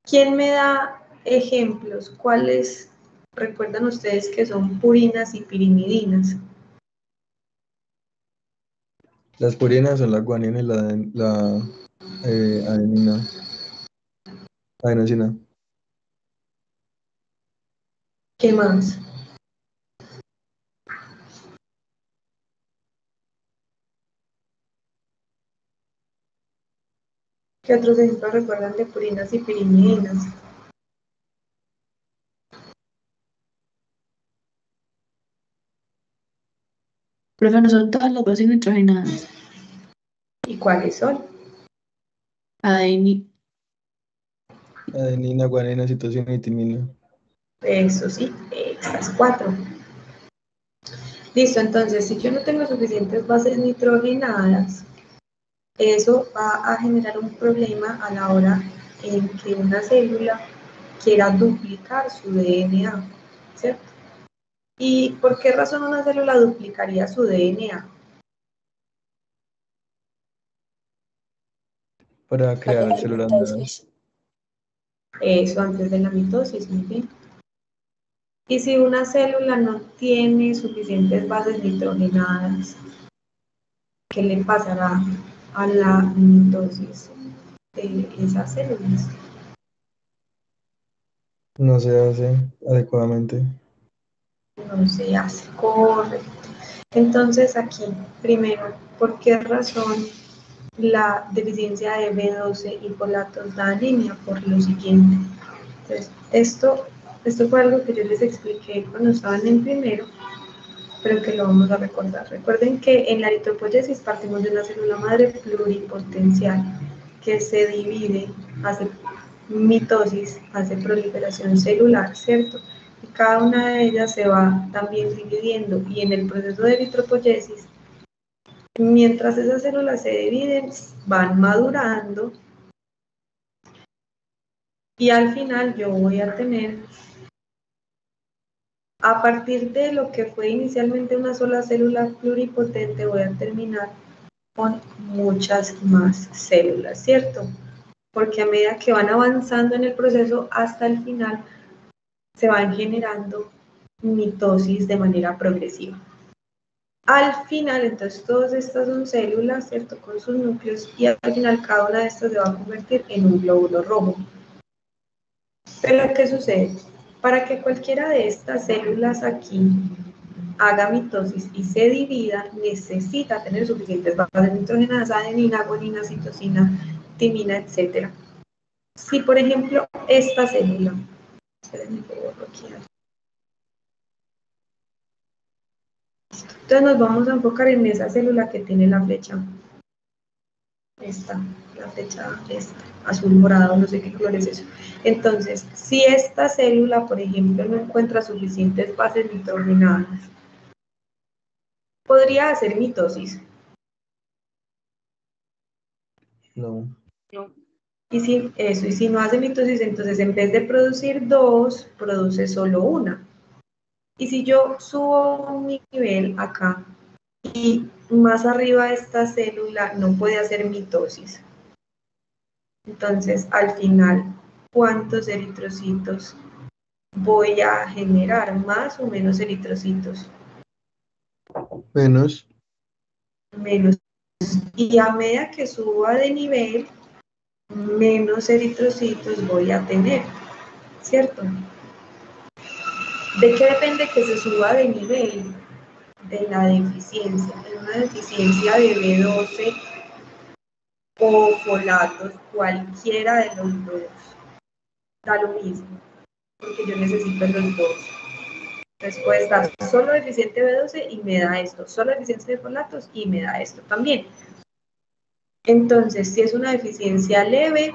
¿Quién me da ejemplos? ¿Cuáles recuerdan ustedes que son purinas y pirimidinas? Las purinas son la guanina y la adenina. Adenosina. ¿Qué más? ¿Qué otros ejemplos recuerdan de purinas y pirimidinas? Profe, no son todas las bases nitrogenadas. ¿Y cuáles son? Adenina. Adenina, guanina, citosina y timina. Eso sí, estas 4. Listo, entonces si yo no tengo suficientes bases nitrogenadas, eso va a generar un problema a la hora en que una célula quiera duplicar su DNA, ¿cierto? ¿Y por qué razón una célula duplicaría su DNA? Para crear células nuevas. Eso antes de la mitosis, muy bien. Y si una célula no tiene suficientes bases nitrogenadas, ¿qué le pasará a la mitosis de esas células? No se hace adecuadamente. No se hace, correcto. Entonces aquí, primero, ¿por qué razón la deficiencia de B12 y folatos da anemia? Por lo siguiente. Entonces, esto fue algo que yo les expliqué cuando estaban en primero, pero que lo vamos a recordar. Recuerden que en la eritropoyesis partimos de una célula madre pluripotencial que se divide, hace mitosis, hace proliferación celular, ¿cierto? Y cada una de ellas se va también dividiendo y en el proceso de eritropoyesis, mientras esas células se dividen, van madurando y al final yo voy a tener, a partir de lo que fue inicialmente una sola célula pluripotente, voy a terminar con muchas más células, ¿cierto? Porque a medida que van avanzando en el proceso hasta el final, se van generando mitosis de manera progresiva. Al final, entonces, todas estas son células, ¿cierto? Con sus núcleos, y al final cada una de estas se va a convertir en un glóbulo rojo. Pero, ¿qué sucede? Para que cualquiera de estas células aquí haga mitosis y se divida, necesita tener suficientes bases nitrogenadas, adenina, guanina, citosina, timina, etc. Si, por ejemplo, esta célula, espérenme, lo borro aquí. Entonces nos vamos a enfocar en esa célula que tiene la flecha esta, la flecha esta, azul, morado, no sé qué color es eso. Entonces, si esta célula, por ejemplo, no encuentra suficientes bases nitrogenadas, podría hacer mitosis. No. Y si no hace mitosis, entonces en vez de producir dos, produce solo una. Y si yo subo un nivel acá y más arriba esta célula no puede hacer mitosis, entonces al final, ¿cuántos eritrocitos voy a generar? ¿Más o menos eritrocitos? Menos. Menos. Y a medida que suba de nivel, menos eritrocitos voy a tener, ¿cierto? ¿De qué depende que se suba de nivel? De la deficiencia. En una deficiencia de B12 o folatos, cualquiera de los dos, da lo mismo, porque yo necesito los dos. Entonces puede estar solo deficiente B12 y me da esto, solo deficiente de folatos y me da esto también. Entonces, si es una deficiencia leve,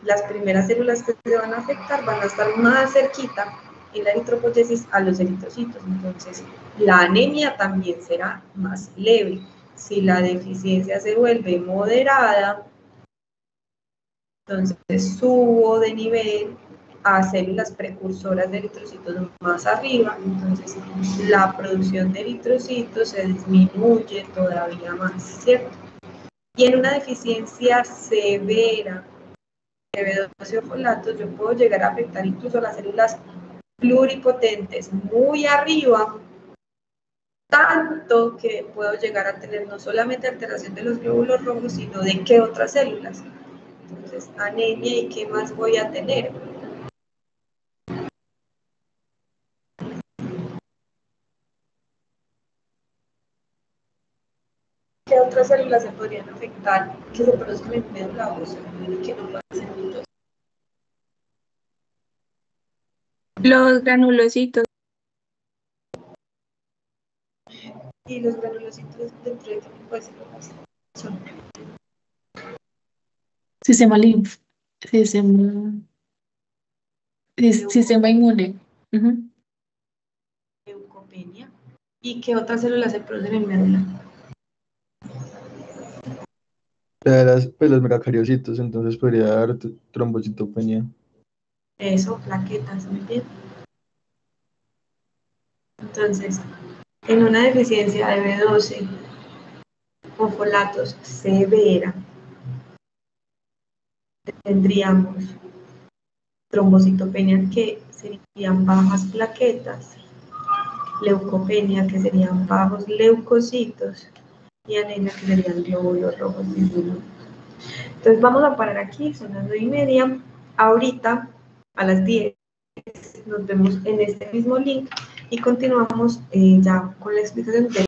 las primeras células que se van a afectar van a estar más cerquita en la eritropoyesis a los eritrocitos. Entonces, la anemia también será más leve. Si la deficiencia se vuelve moderada, entonces subo de nivel a células precursoras de eritrocitos más arriba, entonces la producción de eritrocitos se disminuye todavía más, ¿cierto? Y en una deficiencia severa de B12 o folatos, yo puedo llegar a afectar incluso las células pluripotentes muy arriba, tanto que puedo llegar a tener no solamente alteración de los glóbulos rojos, sino de qué otras células. Entonces, anemia, ¿y qué más voy a tener? ¿Qué otras células se podrían afectar que se produzcan en médula ósea y que no puedan ser mitosis? Los granulocitos. Y los granulocitos dentro de qué tipo de células son. Sistema linf, sistema inmune. Leucopenia. ¿Y qué otras células se producen en médula? Pues los megacariocitos, entonces podría dar trombocitopenia. Eso, plaquetas, muy bien. Entonces, en una deficiencia de B12 o folatos severa, tendríamos trombocitopenia, que serían bajas plaquetas, leucopenia, que serían bajos leucocitos, y anemia, que serían glóbulos rojos disminuidos. Entonces vamos a parar aquí, son las 9:30. Ahorita, a las 10, nos vemos en este mismo link y continuamos ya con la explicación de